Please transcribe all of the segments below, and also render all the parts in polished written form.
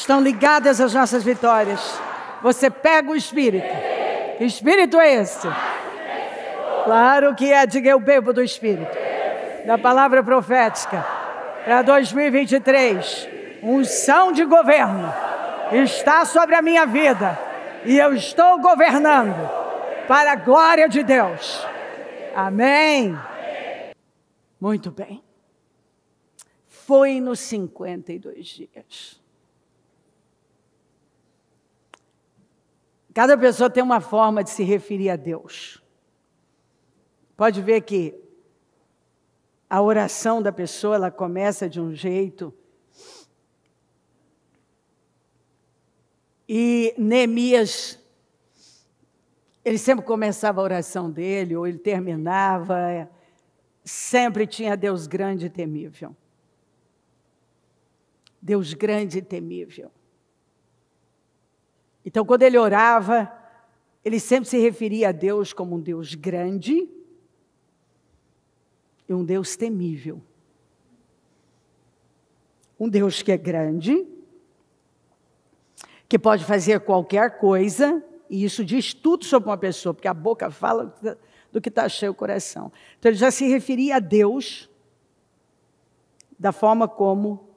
estão ligadas às nossas vitórias. Você pega o Espírito. Que Espírito é esse? Claro que é, diga eu bebo do Espírito. Da palavra profética. Para 2023, unção de governo está sobre a minha vida. E eu estou governando para a glória de Deus. Amém. Muito bem. Foi nos 52 dias. Cada pessoa tem uma forma de se referir a Deus. Pode ver que a oração da pessoa, ela começa de um jeito. E Neemias, ele sempre começava a oração dele, ou ele terminava, sempre tinha Deus grande e temível. Deus grande e temível. Então, quando ele orava, ele sempre se referia a Deus como um Deus grande e um Deus temível. Um Deus que é grande, que pode fazer qualquer coisa, e isso diz tudo sobre uma pessoa, porque a boca fala do que está cheio o coração. Então, ele já se referia a Deus da forma como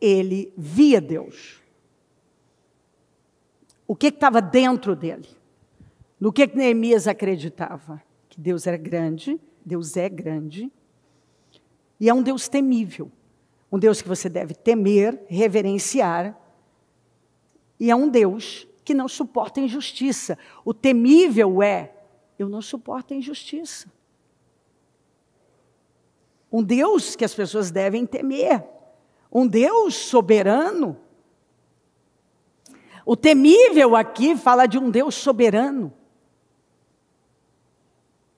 ele via Deus. O que estava dentro dele? No que Neemias acreditava? Que Deus era grande, Deus é grande, e é um Deus temível. Um Deus que você deve temer, reverenciar, e é um Deus que não suporta injustiça. O temível é, eu não suporto a injustiça. Um Deus que as pessoas devem temer. Um Deus soberano. O temível aqui fala de um Deus soberano.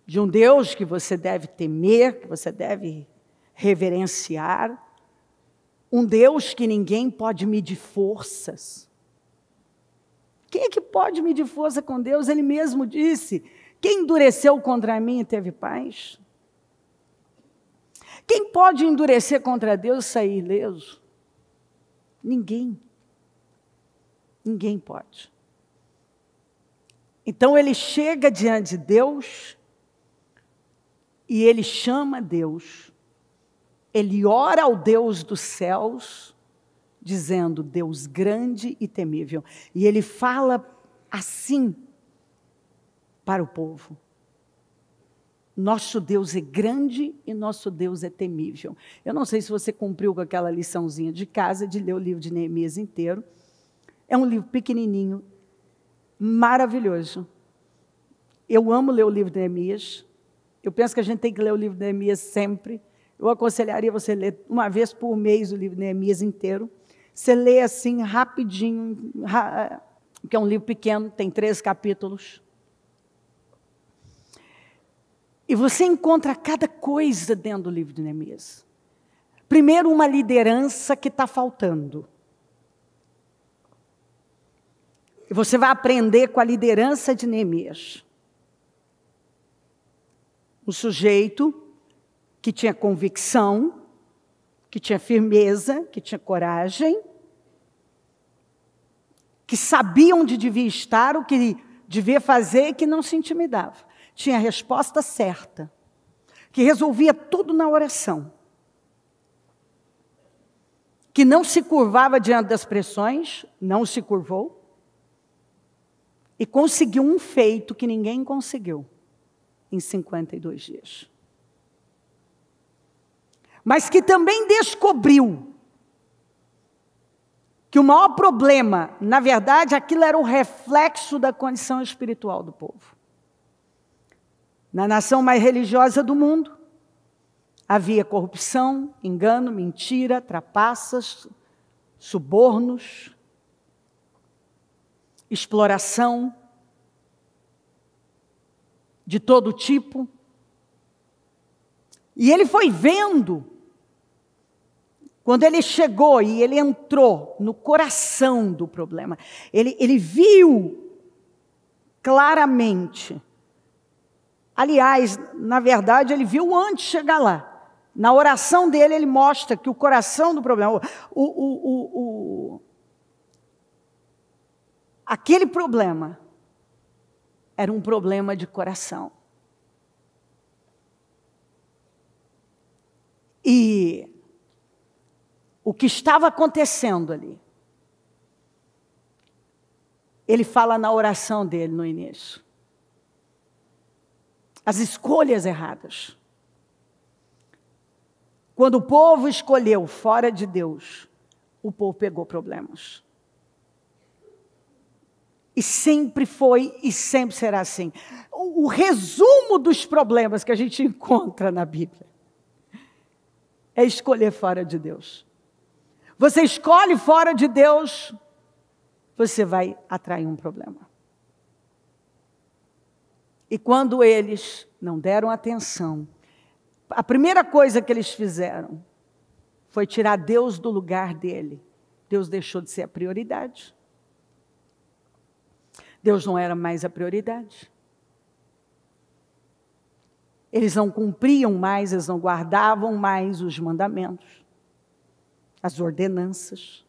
De um Deus que você deve temer, que você deve reverenciar. Um Deus que ninguém pode medir forças. Quem é que pode medir força com Deus? Ele mesmo disse, quem endureceu contra mim e teve paz? Quem pode endurecer contra Deus e sair ileso? Ninguém. Ninguém pode. Então ele chega diante de Deus e ele chama Deus. Ele ora ao Deus dos céus, dizendo, Deus grande e temível. E ele fala assim para o povo. Nosso Deus é grande e nosso Deus é temível. Eu não sei se você cumpriu com aquela liçãozinha de casa, de ler o livro de Neemias inteiro. É um livro pequenininho, maravilhoso. Eu amo ler o livro de Neemias. Eu penso que a gente tem que ler o livro de Neemias sempre. Eu aconselharia você ler uma vez por mês o livro de Neemias inteiro. Você lê assim, rapidinho, que é um livro pequeno, tem 3 capítulos. E você encontra cada coisa dentro do livro de Neemias. Primeiro, uma liderança que está faltando. E você vai aprender com a liderança de Neemias. Um sujeito que tinha convicção, que tinha firmeza, que tinha coragem, que sabia onde devia estar, o que devia fazer e que não se intimidava. Tinha a resposta certa, que resolvia tudo na oração, que não se curvava diante das pressões, não se curvou, e conseguiu um feito que ninguém conseguiu em 52 dias. Mas que também descobriu que o maior problema, na verdade, aquilo era o reflexo da condição espiritual do povo. Na nação mais religiosa do mundo, havia corrupção, engano, mentira, trapaças, subornos, exploração de todo tipo. E ele foi vendo, quando ele chegou e ele entrou no coração do problema, ele viu claramente. Aliás, na verdade, ele viu antes de chegar lá. Na oração dele, ele mostra que o coração do problema, aquele problema era um problema de coração. E o que estava acontecendo ali, ele fala na oração dele no início. As escolhas erradas. Quando o povo escolheu fora de Deus, o povo pegou problemas. E sempre foi e sempre será assim. O resumo dos problemas que a gente encontra na Bíblia é escolher fora de Deus. Você escolhe fora de Deus, você vai atrair um problema. E quando eles não deram atenção, a primeira coisa que eles fizeram foi tirar Deus do lugar dele. Deus deixou de ser a prioridade. Deus não era mais a prioridade. Eles não cumpriam mais, eles não guardavam mais os mandamentos, as ordenanças.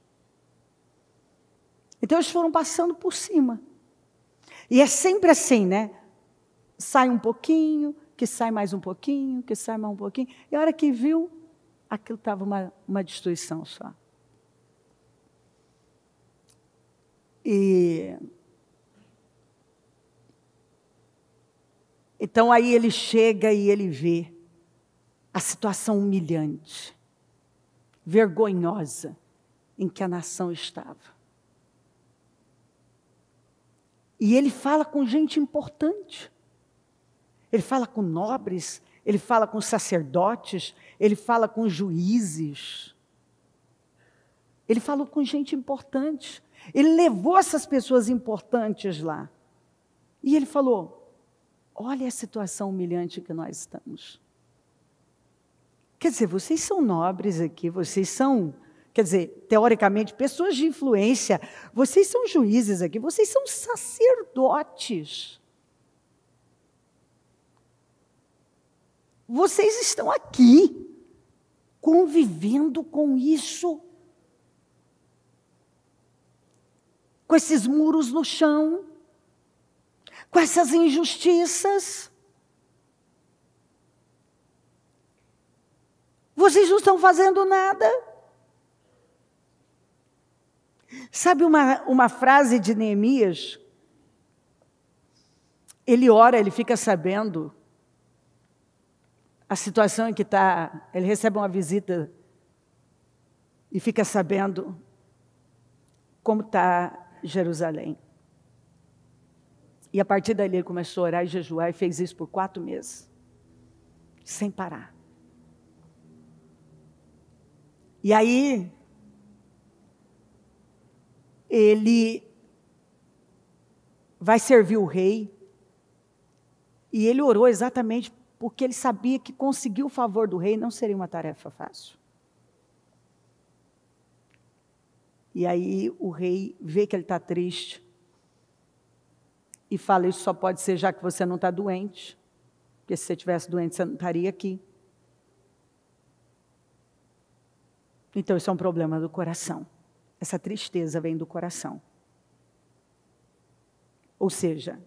Então eles foram passando por cima. E é sempre assim, né? Sai um pouquinho, que sai mais um pouquinho, que sai mais um pouquinho. E a hora que viu, aquilo estava uma destruição só. Então aí ele chega e ele vê a situação humilhante, vergonhosa em que a nação estava. E ele fala com gente importante. Ele fala com nobres, ele fala com sacerdotes, ele fala com juízes. Ele falou com gente importante. Ele levou essas pessoas importantes lá. E ele falou, olha a situação humilhante que nós estamos. Quer dizer, vocês são nobres aqui, vocês são, quer dizer, teoricamente, pessoas de influência, vocês são juízes aqui, vocês são sacerdotes. Vocês estão aqui, convivendo com isso, com esses muros no chão, com essas injustiças. Vocês não estão fazendo nada. Sabe uma frase de Neemias? Ele ora, ele fica sabendo a situação em que está, ele recebe uma visita e fica sabendo como está Jerusalém. E a partir dali ele começou a orar e jejuar e fez isso por 4 meses, sem parar. E aí, ele vai servir o rei, e ele orou exatamente porque ele sabia que conseguir o favor do rei não seria uma tarefa fácil. E aí o rei vê que ele está triste e fala, isso só pode ser já que você não está doente, porque se você estivesse doente você não estaria aqui. Então isso é um problema do coração. Essa tristeza vem do coração. Ou seja,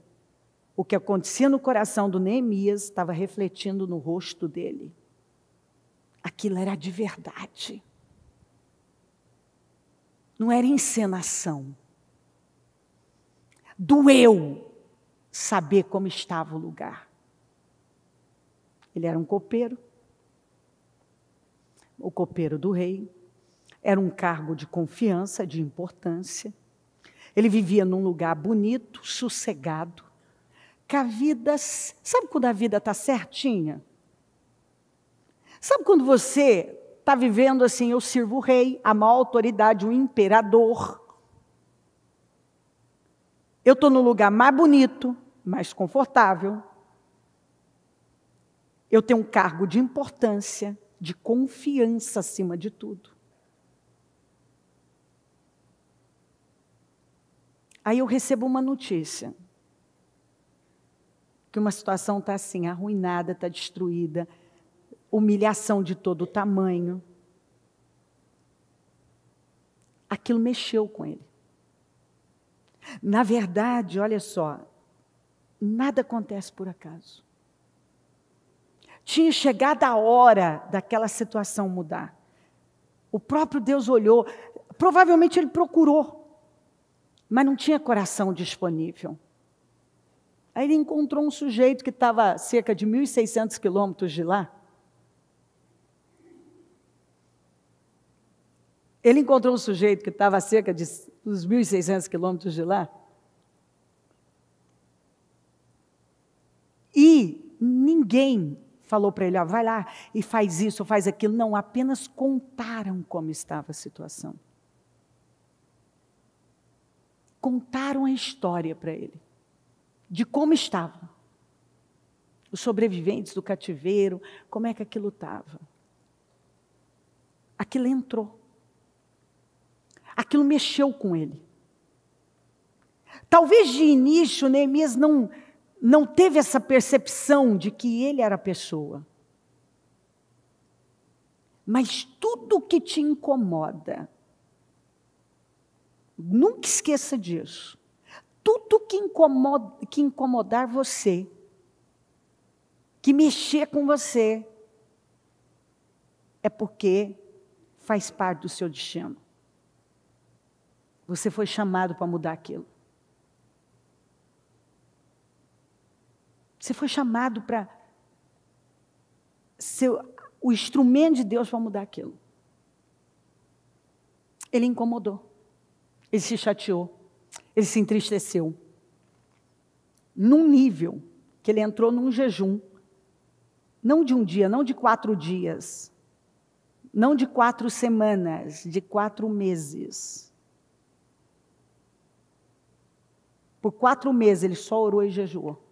o que acontecia no coração do Neemias estava refletindo no rosto dele. Aquilo era de verdade. Não era encenação. Doeu saber como estava o lugar. Ele era um copeiro. O copeiro do rei. Era um cargo de confiança, de importância. Ele vivia num lugar bonito, sossegado. Que a vida, sabe quando a vida está certinha? Sabe quando você está vivendo assim, eu sirvo o rei, a maior autoridade, o imperador. Eu estou no lugar mais bonito, mais confortável. Eu tenho um cargo de importância, de confiança acima de tudo. Aí eu recebo uma notícia. Que uma situação está assim, arruinada, está destruída, humilhação de todo tamanho. Aquilo mexeu com ele. Na verdade, olha só, nada acontece por acaso. Tinha chegado a hora daquela situação mudar. O próprio Deus olhou, provavelmente ele procurou, mas não tinha coração disponível. Aí ele encontrou um sujeito que estava a cerca de 1.600 quilômetros de lá. Ele encontrou um sujeito que estava a cerca de uns 1.600 quilômetros de lá. E ninguém falou para ele, vai lá e faz isso, faz aquilo. Não, apenas contaram como estava a situação. Contaram a história para ele, de como estava. Os sobreviventes do cativeiro, como é que aquilo estava. Aquilo entrou. Aquilo mexeu com ele. Talvez de início Neemias não teve essa percepção de que ele era a pessoa. Mas tudo que te incomoda, nunca esqueça disso. Tudo que incomodar você, que mexer com você, é porque faz parte do seu destino. Você foi chamado para mudar aquilo. Você foi chamado para ser o instrumento de Deus para mudar aquilo. Ele incomodou. Ele se chateou. Ele se entristeceu. Num nível que ele entrou num jejum. Não de um dia, não de 4 dias. Não de 4 semanas, de 4 meses. Por 4 meses ele só orou e jejuou.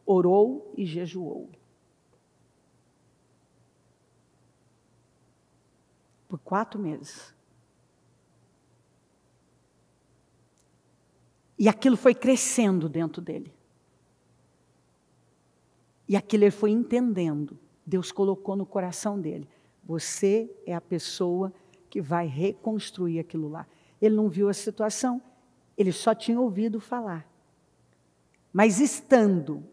Orou e jejuou. Por 4 meses. E aquilo foi crescendo dentro dele. E aquilo ele foi entendendo. Deus colocou no coração dele. Você é a pessoa que vai reconstruir aquilo lá. Ele não viu a situação, ele só tinha ouvido falar. Mas estando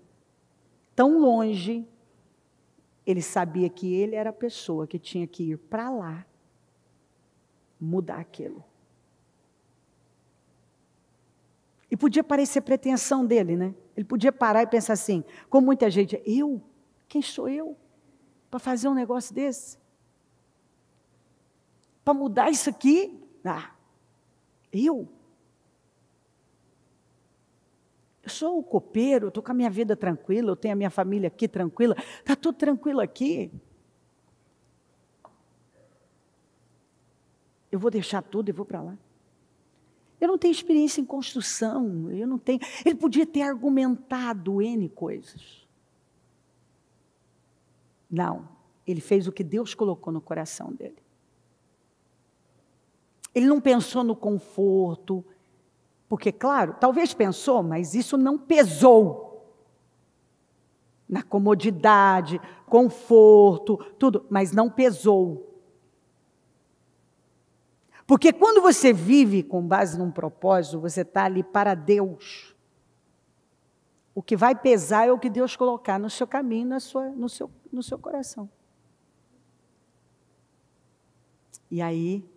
tão longe, ele sabia que ele era a pessoa que tinha que ir para lá, mudar aquilo. E podia parecer pretensão dele, né? Ele podia parar e pensar assim, como muita gente, eu? Quem sou eu para fazer um negócio desse? Para mudar isso aqui? Eu sou o copeiro, estou com a minha vida tranquila, eu tenho a minha família aqui tranquila, está tudo tranquilo aqui. Eu vou deixar tudo e vou para lá. Eu não tenho experiência em construção, eu não tenho. Ele podia ter argumentado N coisas. Não, ele fez o que Deus colocou no coração dele. Ele não pensou no conforto, porque, claro, talvez pensou, mas isso não pesou na comodidade, conforto, tudo, mas não pesou. Porque quando você vive com base num propósito, você está ali para Deus. O que vai pesar é o que Deus colocar no seu caminho, no seu coração. E aí,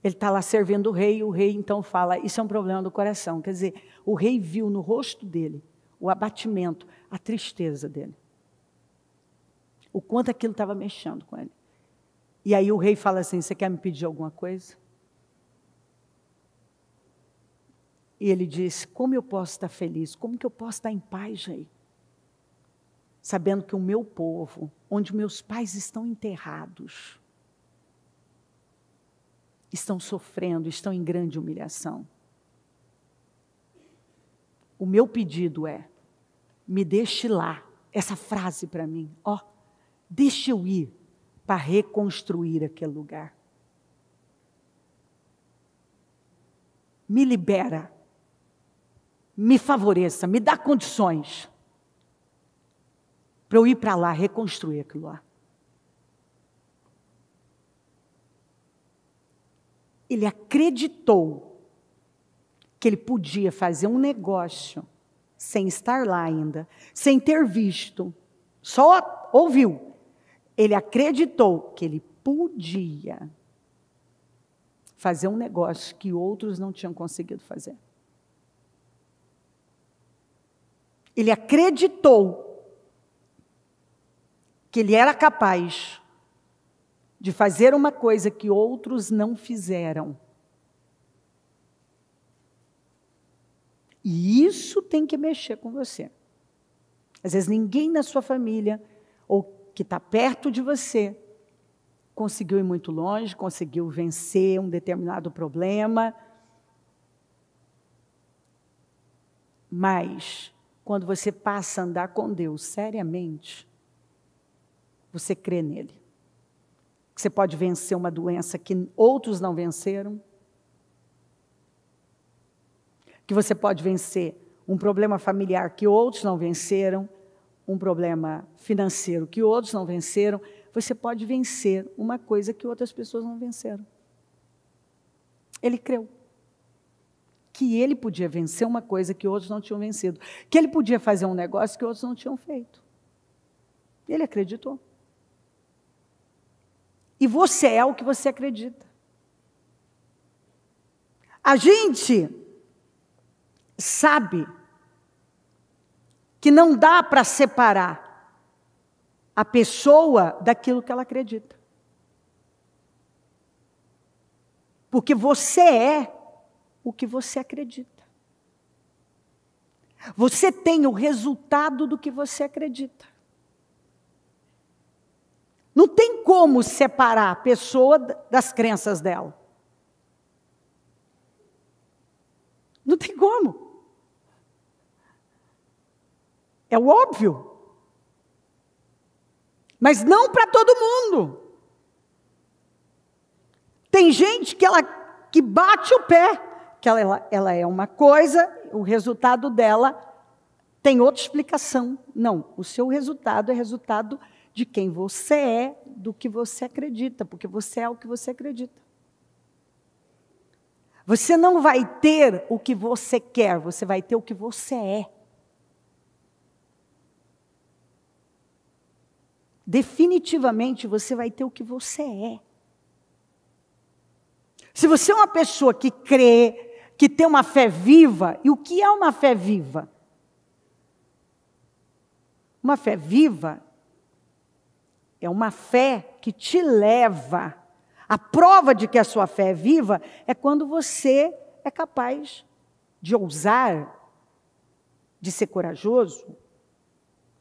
ele está lá servindo o rei então fala, isso é um problema do coração. Quer dizer, o rei viu no rosto dele o abatimento, a tristeza dele. O quanto aquilo estava mexendo com ele. E aí o rei fala assim, você quer me pedir alguma coisa? E ele diz, como eu posso estar feliz? Como que eu posso estar em paz, rei? Sabendo que o meu povo, onde meus pais estão enterrados, estão sofrendo, estão em grande humilhação. O meu pedido é, me deixe lá, essa frase para mim, deixe eu ir para reconstruir aquele lugar. Me libera, me favoreça, me dá condições para eu ir para lá, reconstruir aquilo lá. Ele acreditou que ele podia fazer um negócio sem estar lá ainda, sem ter visto, só ouviu. Ele acreditou que ele podia fazer um negócio que outros não tinham conseguido fazer. Ele acreditou que ele era capaz de fazer uma coisa que outros não fizeram. E isso tem que mexer com você. Às vezes ninguém na sua família, ou que está perto de você, conseguiu ir muito longe, conseguiu vencer um determinado problema. Mas, quando você passa a andar com Deus seriamente, você crê nele. Que você pode vencer uma doença que outros não venceram. Que você pode vencer um problema familiar que outros não venceram, um problema financeiro que outros não venceram. Você pode vencer uma coisa que outras pessoas não venceram. Ele creu que ele podia vencer uma coisa que outros não tinham vencido, que ele podia fazer um negócio que outros não tinham feito. Ele acreditou. E você é o que você acredita. A gente sabe que não dá para separar a pessoa daquilo que ela acredita. Porque você é o que você acredita. Você tem o resultado do que você acredita. Não tem como separar a pessoa das crenças dela. Não tem como. É o óbvio. Mas não para todo mundo. Tem gente que bate o pé, que ela é uma coisa, o resultado dela tem outra explicação. Não, o seu resultado é resultado de quem você é, do que você acredita, porque você é o que você acredita. Você não vai ter o que você quer, você vai ter o que você é. Definitivamente você vai ter o que você é. Se você é uma pessoa que crê, que tem uma fé viva, e o que é uma fé viva? Uma fé viva é uma fé que te leva. A prova de que a sua fé é viva é quando você é capaz de ousar, de ser corajoso,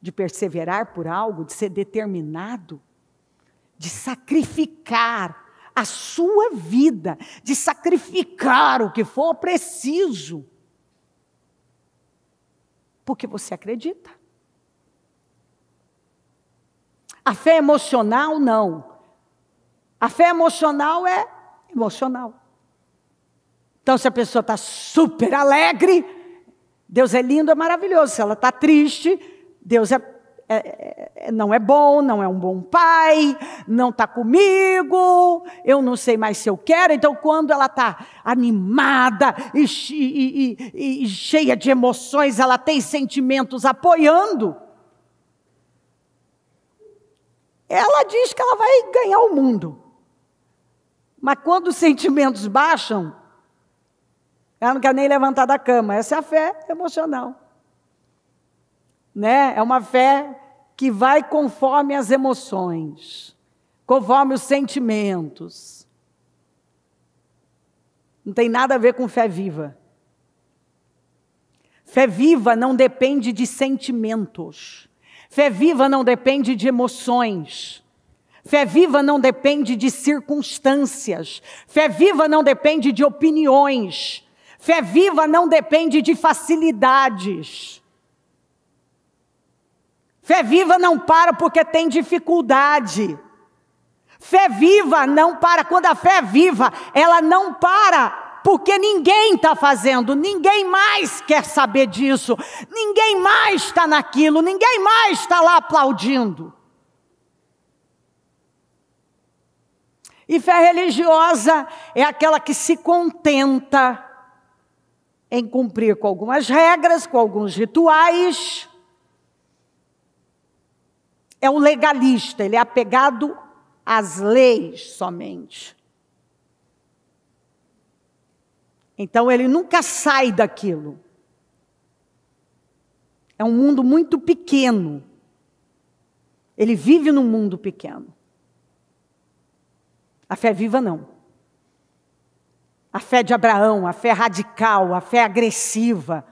de perseverar por algo, de ser determinado, de sacrificar a sua vida, de sacrificar o que for preciso, porque você acredita. A fé emocional, não. A fé emocional é emocional. Então, se a pessoa está super alegre, Deus é lindo, é maravilhoso. Se ela está triste, Deus não é bom, não é um bom pai, não está comigo, eu não sei mais se eu quero. Então, quando ela está animada e cheia de emoções, ela tem sentimentos apoiando, ela diz que ela vai ganhar o mundo. Mas quando os sentimentos baixam, ela não quer nem levantar da cama. Essa é a fé emocional. Né? É uma fé que vai conforme as emoções, conforme os sentimentos. Não tem nada a ver com fé viva. Fé viva não depende de sentimentos. Fé viva não depende de emoções. Fé viva não depende de circunstâncias. Fé viva não depende de opiniões. Fé viva não depende de facilidades. Fé viva não para porque tem dificuldade. Fé viva não para. Quando a fé é viva, ela não para porque ninguém está fazendo, ninguém mais quer saber disso, ninguém mais está naquilo, ninguém mais está lá aplaudindo. E fé religiosa é aquela que se contenta em cumprir com algumas regras, com alguns rituais. É o legalista, ele é apegado às leis somente. Então ele nunca sai daquilo. É um mundo muito pequeno. Ele vive num mundo pequeno. A fé viva não. A fé de Abraão, a fé radical, a fé agressiva.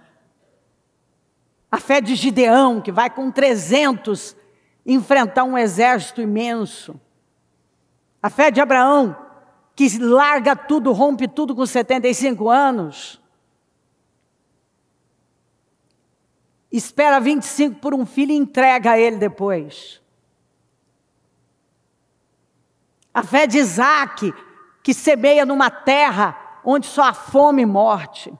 A fé de Gideão, que vai com 300 enfrentar um exército imenso. A fé de Abraão, que larga tudo, rompe tudo com 75 anos. Espera 25 por um filho e entrega a ele depois. A fé de Isaac, que semeia numa terra onde só há fome e morte.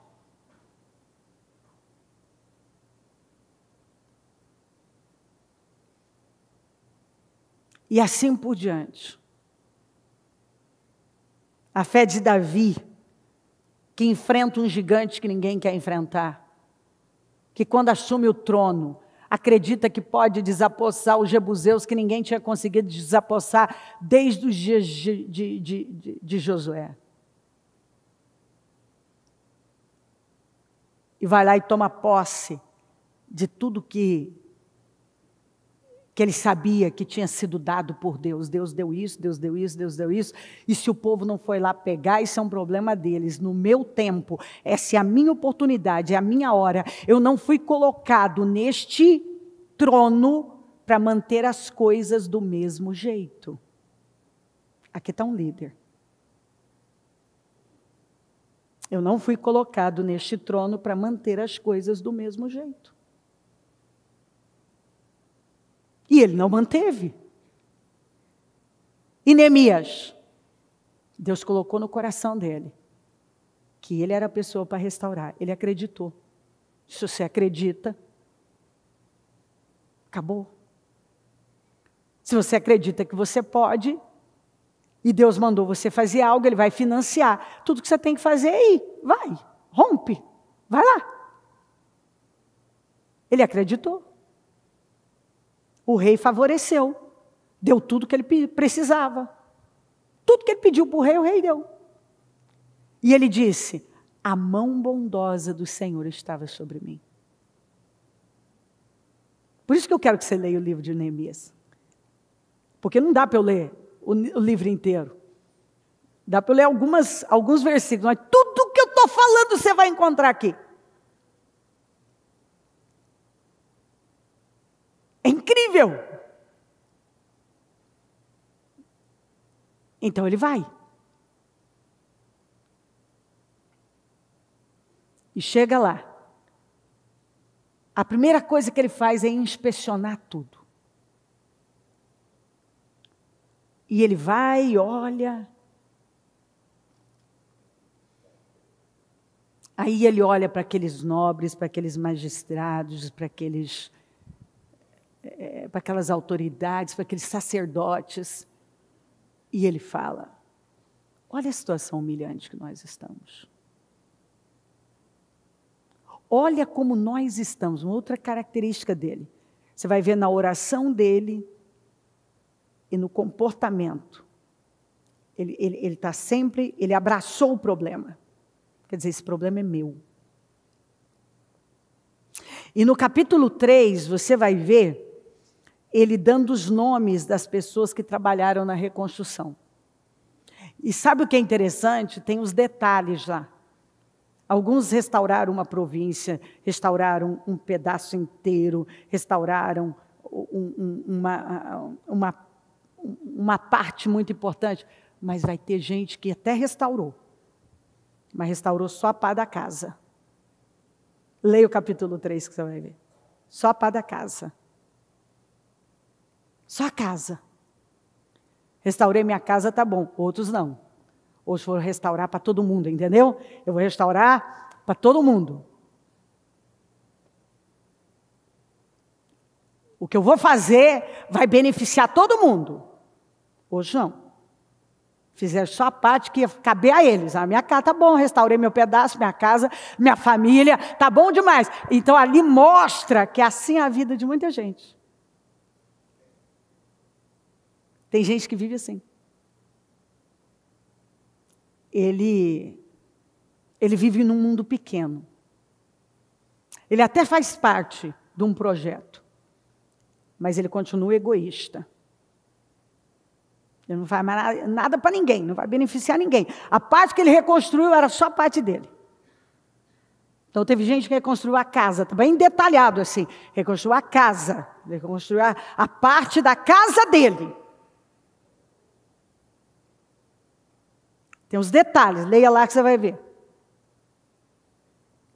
E assim por diante. A fé de Davi, que enfrenta um gigante que ninguém quer enfrentar. Que quando assume o trono, acredita que pode desapossar os jebuseus que ninguém tinha conseguido desapossar desde os dias de Josué. E vai lá e toma posse de tudo que ele sabia que tinha sido dado por Deus. Deus deu isso, Deus deu isso, Deus deu isso. E se o povo não foi lá pegar, isso é um problema deles. No meu tempo, essa é a minha oportunidade, é a minha hora. Eu não fui colocado neste trono para manter as coisas do mesmo jeito. Aqui está um líder. Eu não fui colocado neste trono para manter as coisas do mesmo jeito. E ele não manteve. E Neemias, Deus colocou no coração dele que ele era a pessoa para restaurar. Ele acreditou. Se você acredita, acabou. Se você acredita que você pode, e Deus mandou você fazer algo, Ele vai financiar. Tudo que você tem que fazer é ir. Vai, rompe, vai lá. Ele acreditou. O rei favoreceu. Deu tudo que ele precisava. Tudo que ele pediu para o rei deu. E ele disse, a mão bondosa do Senhor estava sobre mim. Por isso que eu quero que você leia o livro de Neemias. Porque não dá para eu ler o livro inteiro. Dá para eu ler alguns versículos, mas tudo que eu estou falando você vai encontrar aqui. É incrível. Então ele vai. E chega lá. A primeira coisa que ele faz é inspecionar tudo. E ele vai e olha. Aí ele olha para aqueles nobres, para aqueles magistrados, para aquelas autoridades, para aqueles sacerdotes. E ele fala, olha a situação humilhante que nós estamos. Olha como nós estamos, uma outra característica dele. Você vai ver na oração dele e no comportamento. Ele está sempre, ele abraçou o problema. Quer dizer, esse problema é meu. E no capítulo 3, você vai ver ele dando os nomes das pessoas que trabalharam na reconstrução. E sabe o que é interessante? Tem os detalhes lá. Alguns restauraram uma província, restauraram um pedaço inteiro, restauraram uma parte muito importante. Mas vai ter gente que até restaurou, mas restaurou só a pá da casa. Leia o capítulo 3 que você vai ver. Só a pá da casa. Só a casa. Restaurei minha casa, tá bom. Outros não. Outros foram restaurar para todo mundo, entendeu? Eu vou restaurar para todo mundo. O que eu vou fazer vai beneficiar todo mundo. Hoje não. Fizeram só a parte que ia caber a eles. A minha casa tá bom, restaurei meu pedaço, minha casa, minha família, tá bom demais. Então ali mostra que assim é a vida de muita gente. Tem gente que vive assim. Ele vive num mundo pequeno. Ele até faz parte de um projeto, mas ele continua egoísta. Ele não faz mais nada para ninguém, não vai beneficiar ninguém. A parte que ele reconstruiu era só parte dele. Então teve gente que reconstruiu a casa, tá bem detalhado assim. Reconstruiu a casa, reconstruiu a parte da casa dele. Tem os detalhes, leia lá que você vai ver.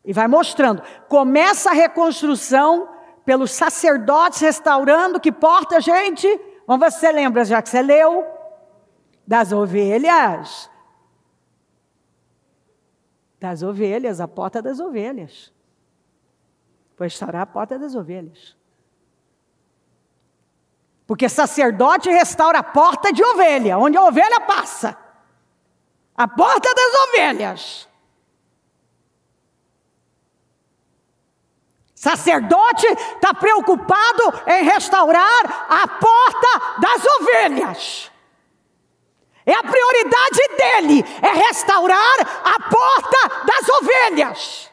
E vai mostrando. Começa a reconstrução pelos sacerdotes restaurando, que porta, gente? Vamos ver se você lembra, já que você leu. Das ovelhas. Das ovelhas, a porta das ovelhas. Vou restaurar a porta das ovelhas. Porque sacerdote restaura a porta de ovelha, onde a ovelha passa. A porta das ovelhas. Sacerdote está preocupado em restaurar a porta das ovelhas. É a prioridade dele, é restaurar a porta das ovelhas.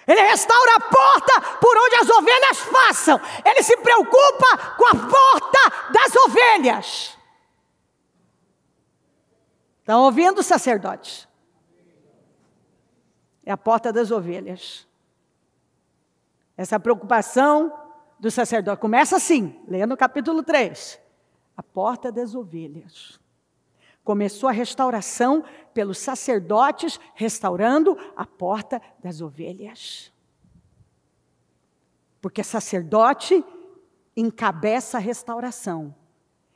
Ele restaura a porta por onde as ovelhas passam. Ele se preocupa com a porta das ovelhas. Estão ouvindo, sacerdote? É a porta das ovelhas. Essa preocupação do sacerdote começa assim, leia no capítulo 3. A porta das ovelhas. Começou a restauração pelos sacerdotes, restaurando a porta das ovelhas. Porque sacerdote encabeça a restauração.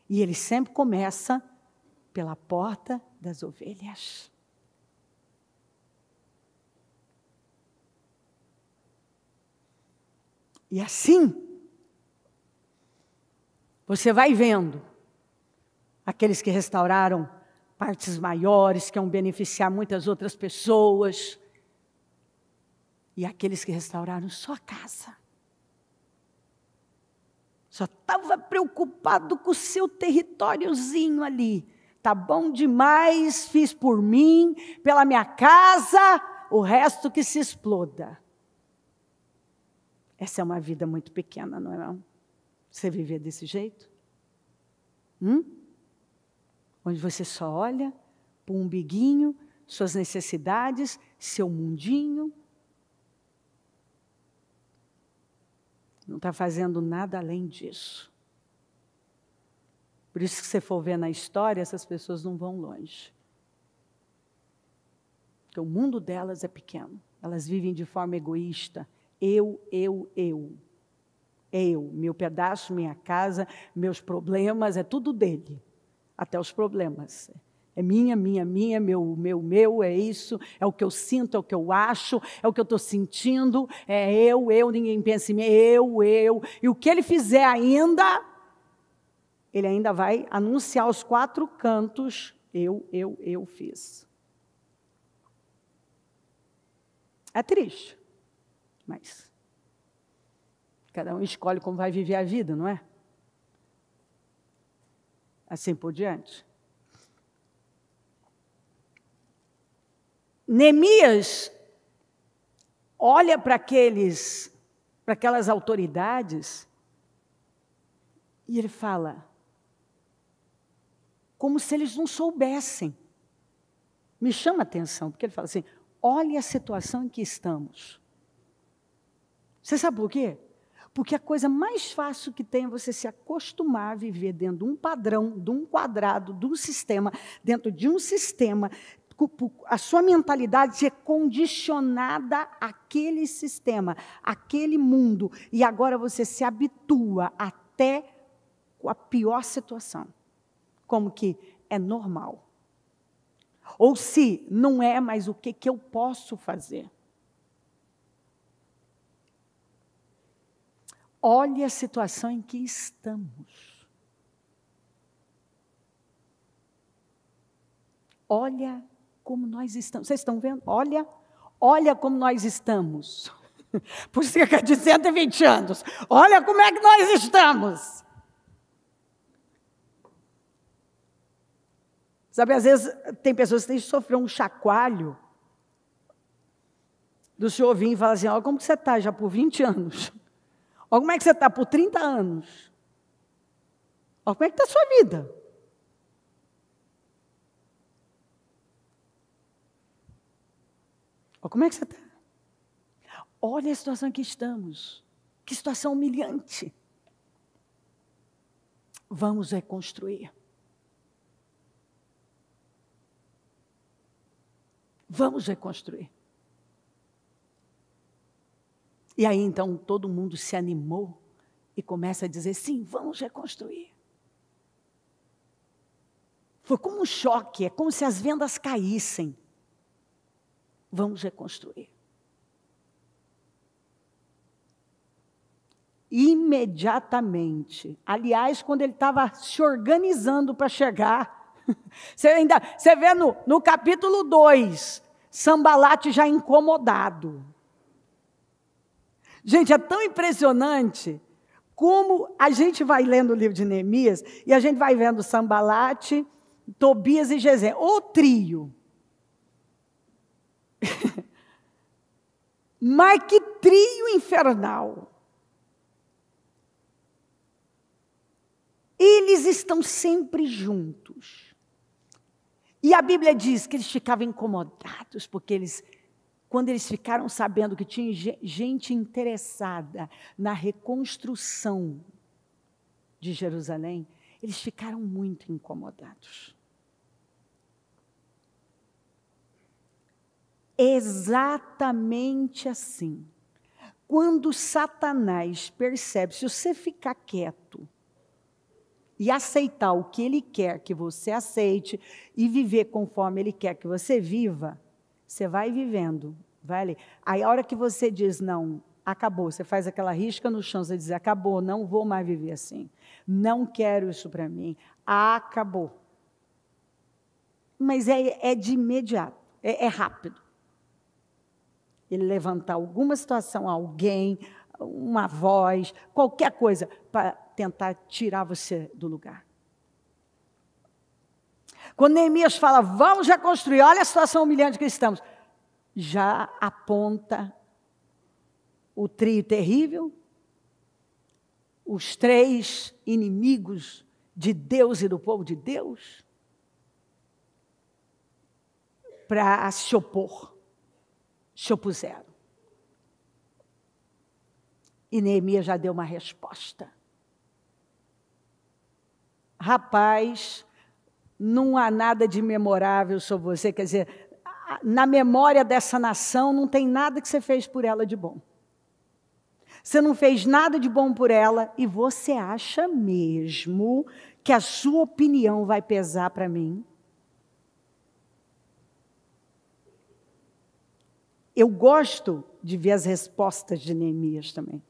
E ele sempre começa pela porta das ovelhas. E assim, você vai vendo aqueles que restauraram partes maiores, que vão beneficiar muitas outras pessoas, e aqueles que restauraram só a casa. Só estava preocupado com o seu territóriozinho ali. Tá bom demais, fiz por mim, pela minha casa, o resto que se exploda. Essa é uma vida muito pequena, não é não? Você viver desse jeito? Onde você só olha para o umbiguinho, suas necessidades, seu mundinho. Não está fazendo nada além disso. Por isso que se você for ver na história, essas pessoas não vão longe. Porque o mundo delas é pequeno. Elas vivem de forma egoísta. Eu. Meu pedaço, minha casa, meus problemas, é tudo dele. Até os problemas. É minha, meu, é isso, é o que eu sinto, é o que eu acho, é o que eu estou sentindo, é eu, ninguém pensa em mim, eu. E o que ele fizer ainda, ele ainda vai anunciar aos 4 cantos, eu fiz. É triste, mas cada um escolhe como vai viver a vida, não é? Assim por diante. Neemias olha para aquelas autoridades e ele fala, como se eles não soubessem. Me chama a atenção, porque ele fala assim, olha a situação em que estamos. Você sabe por quê? Porque a coisa mais fácil que tem é você se acostumar a viver dentro de um padrão, de um quadrado, de um sistema, dentro de um sistema. A sua mentalidade é condicionada àquele sistema, àquele mundo. E agora você se habitua até com a pior situação. Como que é normal. Ou se não é, mas o que eu posso fazer? Olhe a situação em que estamos. olha como nós estamos. Vocês estão vendo? Olha como nós estamos. Por cerca de 120 anos. Olha como é que nós estamos. Sabe, às vezes tem pessoas que têm que sofrer um chacoalho do senhor vir e falar assim, olha como que você está já por 20 anos. Olha como é que você está por 30 anos. Olha como é que está a sua vida. Olha como é que você está. Olha a situação em que estamos. Que situação humilhante. Vamos reconstruir. Vamos reconstruir. E aí, então, todo mundo se animou e começa a dizer, sim, vamos reconstruir. Foi como um choque, é como se as vendas caíssem. Vamos reconstruir. Imediatamente. Aliás, quando ele estava se organizando para chegar, você vê no capítulo 2, Sambalate já incomodado. Gente, é tão impressionante como a gente vai lendo o livro de Neemias e a gente vai vendo Sambalate, Tobias e Gesem, o trio. Mas que trio infernal. Eles estão sempre juntos. E a Bíblia diz que eles ficavam incomodados, porque quando eles ficaram sabendo que tinha gente interessada na reconstrução de Jerusalém, eles ficaram muito incomodados. Exatamente assim. Quando Satanás percebe, se você ficar quieto e aceitar o que ele quer que você aceite e viver conforme ele quer que você viva, você vai vivendo, vai ali. Aí a hora que você diz, não, acabou, você faz aquela risca no chão, você diz, acabou, não vou mais viver assim. Não quero isso para mim. Acabou. Mas é de imediato, é rápido. Ele levantar alguma situação, alguém, uma voz, qualquer coisa, para tentar tirar você do lugar. Quando Neemias fala, vamos reconstruir, olha a situação humilhante que estamos, já aponta o trio terrível, os 3 inimigos de Deus e do povo de Deus, para se opor. Se opuseram. E Neemias já deu uma resposta. Rapaz, não há nada de memorável sobre você, quer dizer, na memória dessa nação não tem nada que você fez por ela de bom. Você não fez nada de bom por ela e você acha mesmo que a sua opinião vai pesar para mim? Eu gosto de ver as respostas de Neemias também.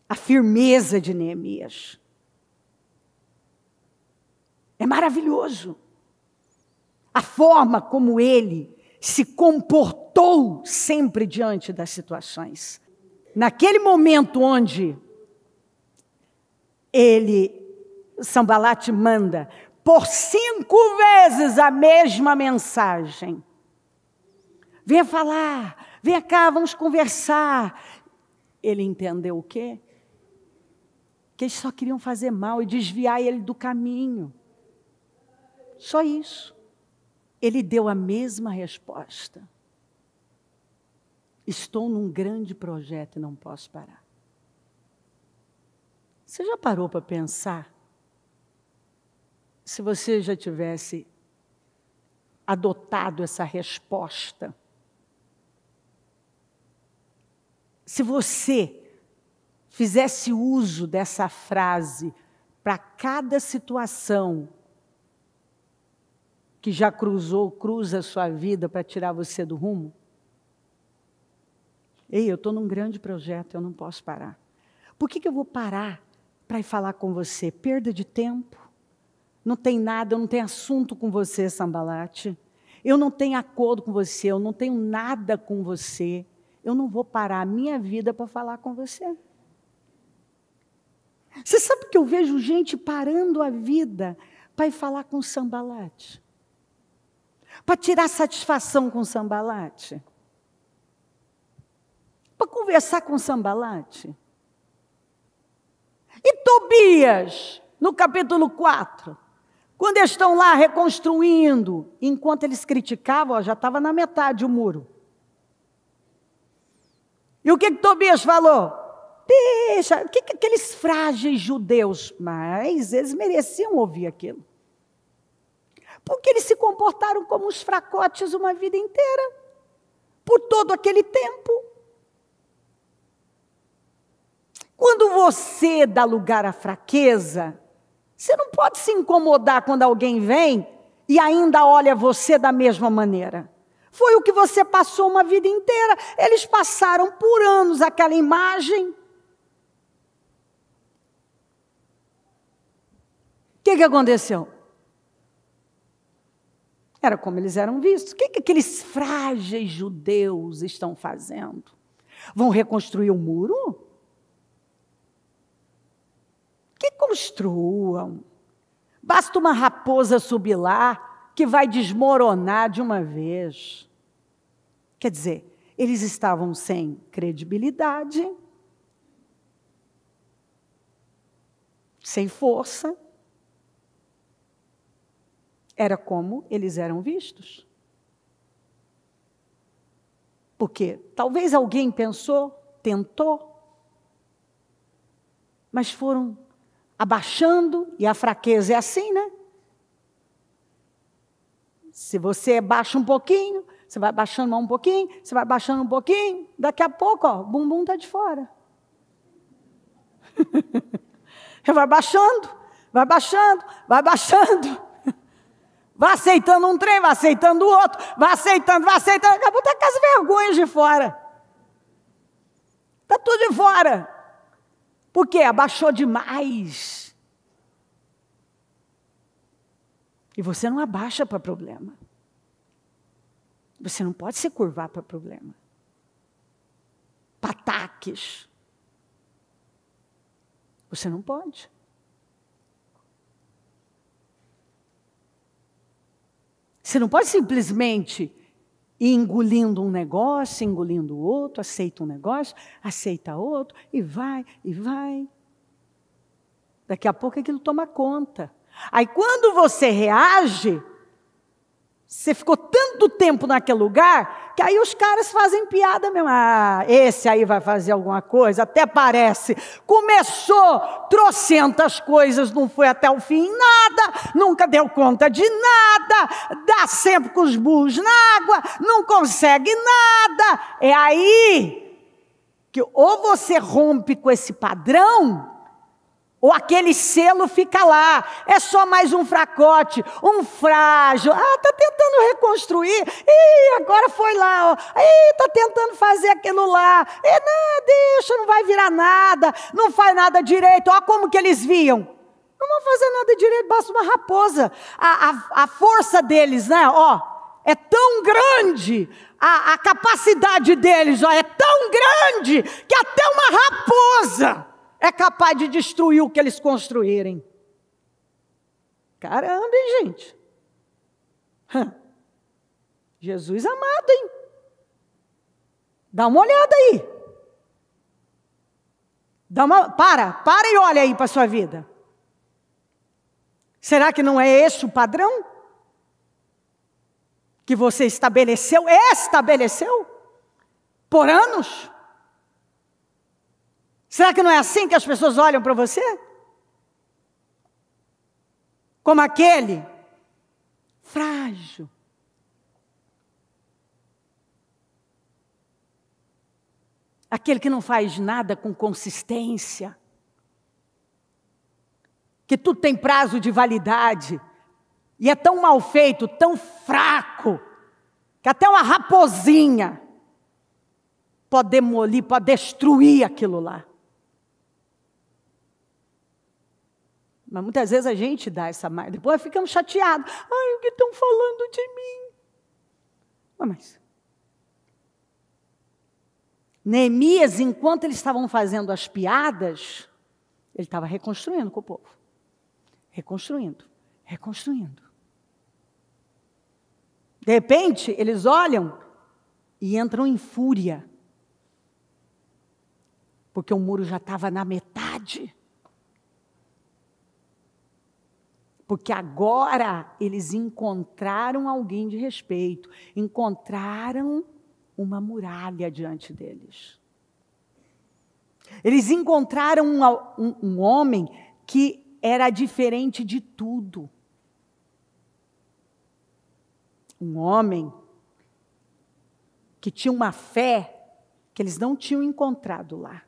A firmeza de Neemias. É maravilhoso. A forma como ele se comportou sempre diante das situações. Naquele momento onde Sambalate manda por 5 vezes a mesma mensagem. Venha falar, venha cá, vamos conversar. Ele entendeu o quê? Que eles só queriam fazer mal e desviar ele do caminho. Só isso. Ele deu a mesma resposta. Estou num grande projeto e não posso parar. Você já parou para pensar? Se você já tivesse adotado essa resposta, se você fizesse uso dessa frase para cada situação que já cruza a sua vida para tirar você do rumo? Ei, eu estou num grande projeto, eu não posso parar. Por que eu vou parar para ir falar com você? Perda de tempo. não tem nada, eu não tenho assunto com você, Sambalate. Eu não tenho acordo com você, eu não tenho nada com você. Eu não vou parar a minha vida para falar com você. Você sabe que eu vejo gente parando a vida para ir falar com Sambalate? Para tirar satisfação com Sambalate? Para conversar com Sambalate? E Tobias, no capítulo 4, quando eles estão lá reconstruindo, enquanto eles criticavam, já estava na metade o muro. E o que Tobias falou? Deixa, o que aqueles frágeis judeus, mas eles mereciam ouvir aquilo. Porque eles se comportaram como os fracotes uma vida inteira, por todo aquele tempo. Quando você dá lugar à fraqueza, você não pode se incomodar quando alguém vem e ainda olha você da mesma maneira. Foi o que você passou uma vida inteira. Eles passaram por anos aquela imagem. O que aconteceu? Era como eles eram vistos. O que aqueles frágeis judeus estão fazendo? Vão reconstruir o muro? Que construam. Basta uma raposa subir lá, que vai desmoronar de uma vez. Quer dizer, eles estavam sem credibilidade, sem força. Era como eles eram vistos. Porque talvez alguém pensou, tentou, mas foram abaixando, e a fraqueza é assim, né? Se você baixa um pouquinho, você vai baixando mais um pouquinho, você vai baixando um pouquinho, daqui a pouco, ó, o bumbum está de fora. Vai baixando, vai baixando, vai baixando. Vai aceitando um trem, vai aceitando o outro, vai aceitando, acabou, está com as vergonhas de fora. Está tudo de fora. Por quê? Abaixou demais. E você não abaixa para problema. Você não pode se curvar para problema. Para ataques. Você não pode. Você não pode simplesmente ir engolindo um negócio, engolindo o outro, aceita um negócio, aceita outro, e vai, e vai. Daqui a pouco aquilo toma conta. Aí quando você reage, você ficou tanto tempo naquele lugar, que aí os caras fazem piada mesmo. Ah, esse aí vai fazer alguma coisa, até parece. Começou, trocentas coisas, não foi até o fim em nada, nunca deu conta de nada, dá sempre com os burros na água, não consegue nada. É aí que ou você rompe com esse padrão, ou aquele selo fica lá, é só mais um fracote, um frágil. Ah, está tentando reconstruir, agora foi lá, está tentando fazer aquilo lá. Não, deixa, não vai virar nada, não faz nada direito. Olha como que eles viam. Não vão fazer nada direito, basta uma raposa. A força deles, né? É tão grande, a capacidade deles é tão grande, que até uma raposa é capaz de destruir o que eles construírem. Caramba, hein, gente? Jesus amado, hein? Dá uma olhada aí. Para e olha aí para a sua vida. Será que não é esse o padrão que você estabeleceu por anos? Será que não é assim que as pessoas olham para você? Como aquele frágil. Aquele que não faz nada com consistência. Que tudo tem prazo de validade. E é tão mal feito, tão fraco, que até uma raposinha pode demolir, pode destruir aquilo lá. Mas muitas vezes a gente dá essa marca. Depois ficamos chateados. Ai, o que estão falando de mim? Mas Neemias, enquanto eles estavam fazendo as piadas, ele estava reconstruindo com o povo. Reconstruindo. De repente, eles olham e entram em fúria. Porque o muro já estava na metade. Porque agora eles encontraram alguém de respeito. Encontraram uma muralha diante deles. Eles encontraram um homem que era diferente de tudo. Um homem que tinha uma fé que eles não tinham encontrado lá.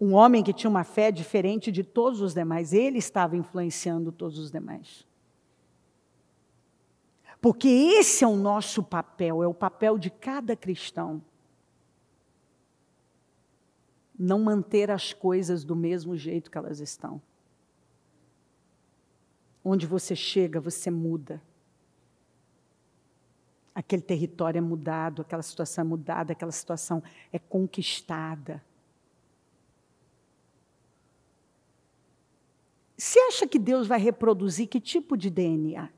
Um homem que tinha uma fé diferente de todos os demais. Ele estava influenciando todos os demais. Porque esse é o nosso papel, é o papel de cada cristão. Não manter as coisas do mesmo jeito que elas estão. Onde você chega, você muda. Aquele território é mudado, aquela situação é mudada, aquela situação é conquistada. Você acha que Deus vai reproduzir que tipo de DNA?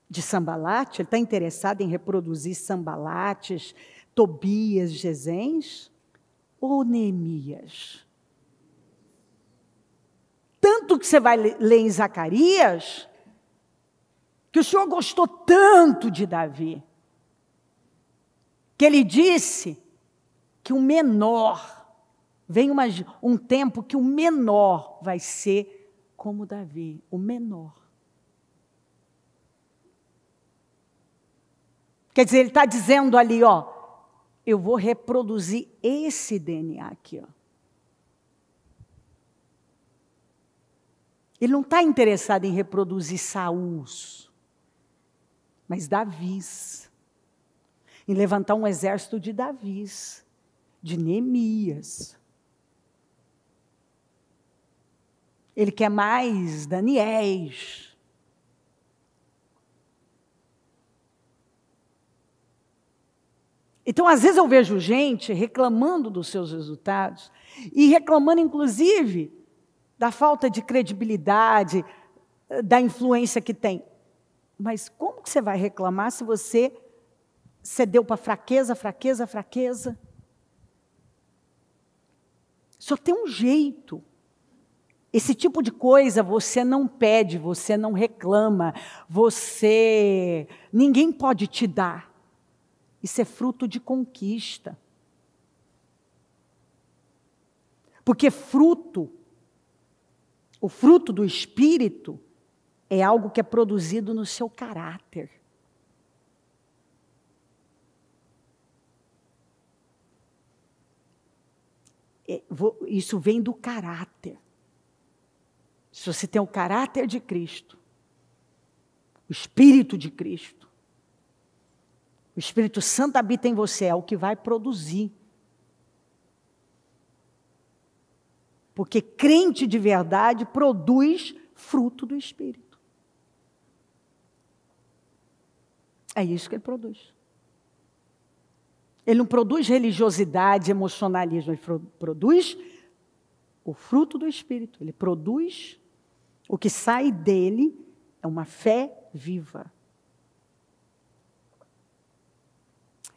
De Sambalate? Ele está interessado em reproduzir Sambalates, Tobias, Gesens? Ou Neemias? Tanto que você vai ler em Zacarias, que o Senhor gostou tanto de Davi, que ele disse que o menor, vem um tempo que o menor vai ser como Davi, o menor. Quer dizer, ele está dizendo ali, ó, eu vou reproduzir esse DNA aqui, ó. Ele não está interessado em reproduzir Saúls, mas Davis. Em levantar um exército de Davis, de Neemias. Ele quer mais Daniéis. Então, às vezes eu vejo gente reclamando dos seus resultados e reclamando, inclusive, da falta de credibilidade, da influência que tem. Mas como que você vai reclamar se você cedeu para fraqueza? Só tem um jeito. Esse tipo de coisa você não pede, você não reclama, ninguém pode te dar. Isso é fruto de conquista. Porque o fruto do Espírito é algo que é produzido no seu caráter. Isso vem do caráter. Se você tem o caráter de Cristo, o Espírito de Cristo, o Espírito Santo habita em você, é o que vai produzir. Porque crente de verdade produz fruto do Espírito. É isso que ele produz. Ele não produz religiosidade, emocionalismo, ele produz o fruto do Espírito. Ele produz, o que sai dele é uma fé viva.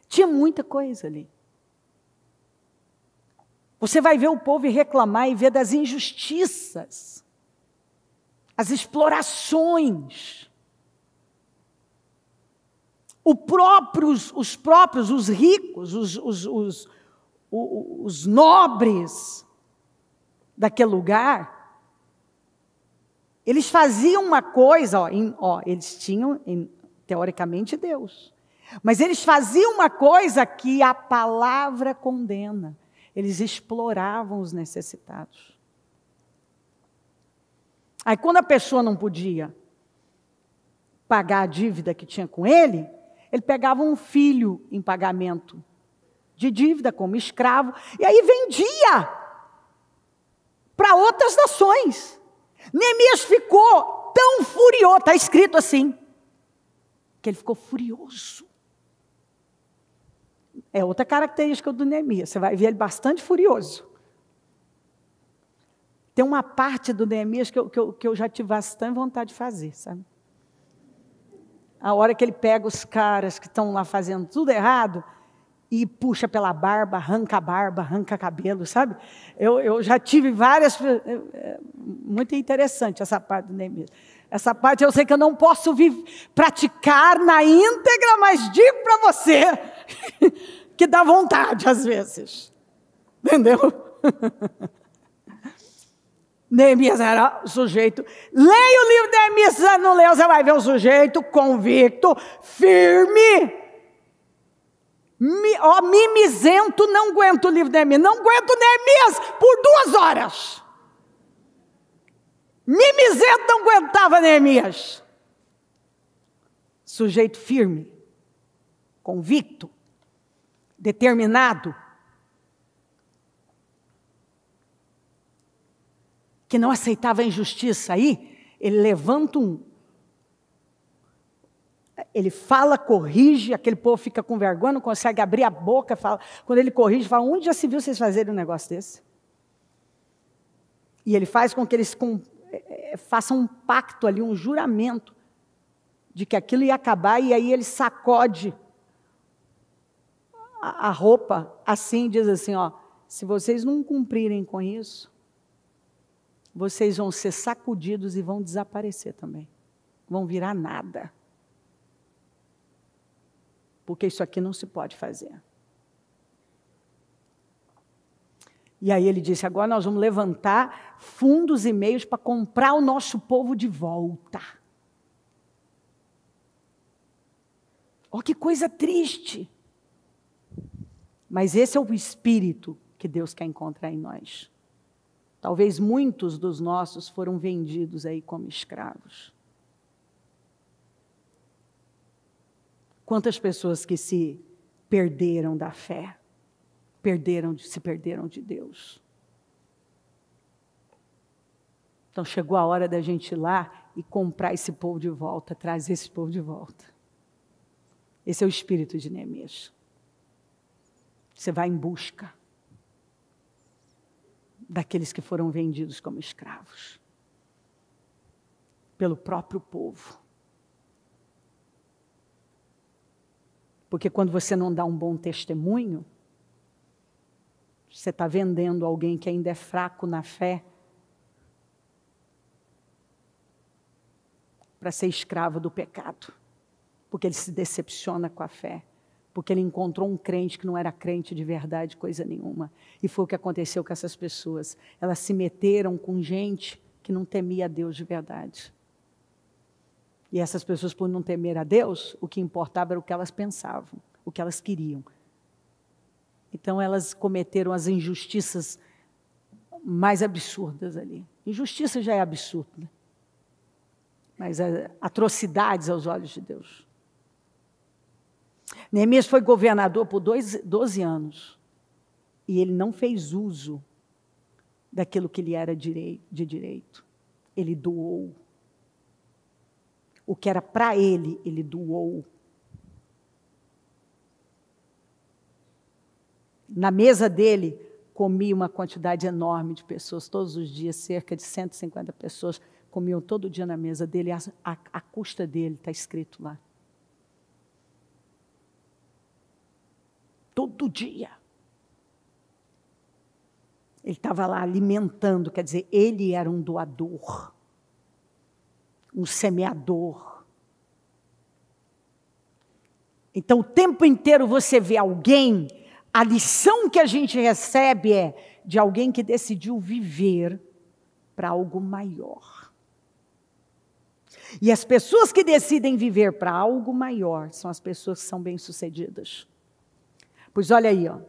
Tinha muita coisa ali. Você vai ver o povo reclamar e ver das injustiças, as explorações. Os ricos, os nobres daquele lugar, eles faziam uma coisa, eles tinham, teoricamente, Deus. Mas eles faziam uma coisa que a palavra condena. Eles exploravam os necessitados. Aí quando a pessoa não podia pagar a dívida que tinha com ele pegava um filho em pagamento de dívida, como escravo, e aí vendia para outras nações. Neemias ficou tão furioso, está escrito assim, que ele ficou furioso. É outra característica do Neemias, você vai ver ele bastante furioso. Tem uma parte do Neemias que eu já tive bastante vontade de fazer, sabe? A hora que ele pega os caras que estão lá fazendo tudo errado e puxa pela barba, arranca cabelo, sabe? Eu já tive várias... Muito interessante essa parte do Neemias. Essa parte eu sei que eu não posso praticar na íntegra, mas digo para você que dá vontade às vezes. Entendeu? Neemias era o sujeito. Leia o livro de Neemias, se você não leu, você vai ver o sujeito convicto, firme. Mimizento, não aguento o livro de Neemias. Não aguento Neemias por 2 horas. Mimizento não aguentava Neemias. Sujeito firme, convicto, determinado, que não aceitava a injustiça. Aí, ele levanta ele fala, corrige, aquele povo fica com vergonha, não consegue abrir a boca, fala, quando ele corrige, fala, onde já se viu vocês fazerem um negócio desse? E ele faz com que eles façam um pacto ali, um juramento, de que aquilo ia acabar, e aí ele sacode a roupa, assim, diz assim, ó, se vocês não cumprirem com isso, vocês vão ser sacudidos e vão desaparecer também. Vão virar nada. Porque isso aqui não se pode fazer. E aí ele disse, agora nós vamos levantar fundos e meios para comprar o nosso povo de volta. Oh, que coisa triste. Mas esse é o espírito que Deus quer encontrar em nós. Talvez muitos dos nossos foram vendidos aí como escravos. Quantas pessoas que se perderam da fé, se perderam de Deus. Então chegou a hora da gente ir lá e comprar esse povo de volta, trazer esse povo de volta. Esse é o espírito de Neemias. Você vai em busca daqueles que foram vendidos como escravos, pelo próprio povo. Porque quando você não dá um bom testemunho, você está vendendo alguém que ainda é fraco na fé, para ser escravo do pecado, porque ele se decepciona com a fé, porque ele encontrou um crente que não era crente de verdade, coisa nenhuma. E foi o que aconteceu com essas pessoas. Elas se meteram com gente que não temia a Deus de verdade. E essas pessoas, por não temer a Deus, o que importava era o que elas pensavam, o que elas queriam. Então elas cometeram as injustiças mais absurdas ali. Injustiça já é absurdo, né? Mas atrocidades aos olhos de Deus. Neemias foi governador por 12 anos. E ele não fez uso daquilo que lhe era de direito. Ele doou. O que era para ele doou. Na mesa dele, comia uma quantidade enorme de pessoas, todos os dias, cerca de 150 pessoas comiam todo dia na mesa dele, a custa dele, está escrito lá. Todo dia. Ele estava lá alimentando, quer dizer, ele era um doador, um semeador. Então, o tempo inteiro você vê alguém, a lição que a gente recebe é de alguém que decidiu viver para algo maior. E as pessoas que decidem viver para algo maior são as pessoas que são bem-sucedidas. Pois olha aí, ó.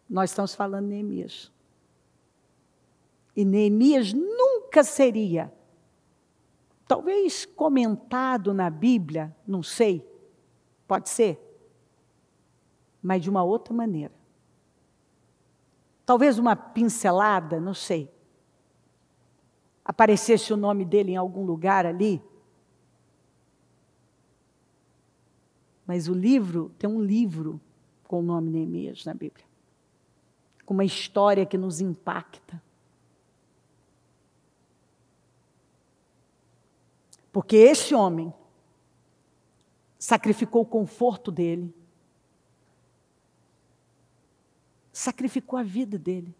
Nós estamos falando de Neemias. E Neemias nunca seria, talvez comentado na Bíblia, não sei, pode ser. mas de uma outra maneira. Talvez uma pincelada, não sei. Aparecesse o nome dele em algum lugar ali. Mas o livro, tem um livro com o nome Neemias na Bíblia. Com uma história que nos impacta. Porque esse homem sacrificou o conforto dele, sacrificou a vida dele,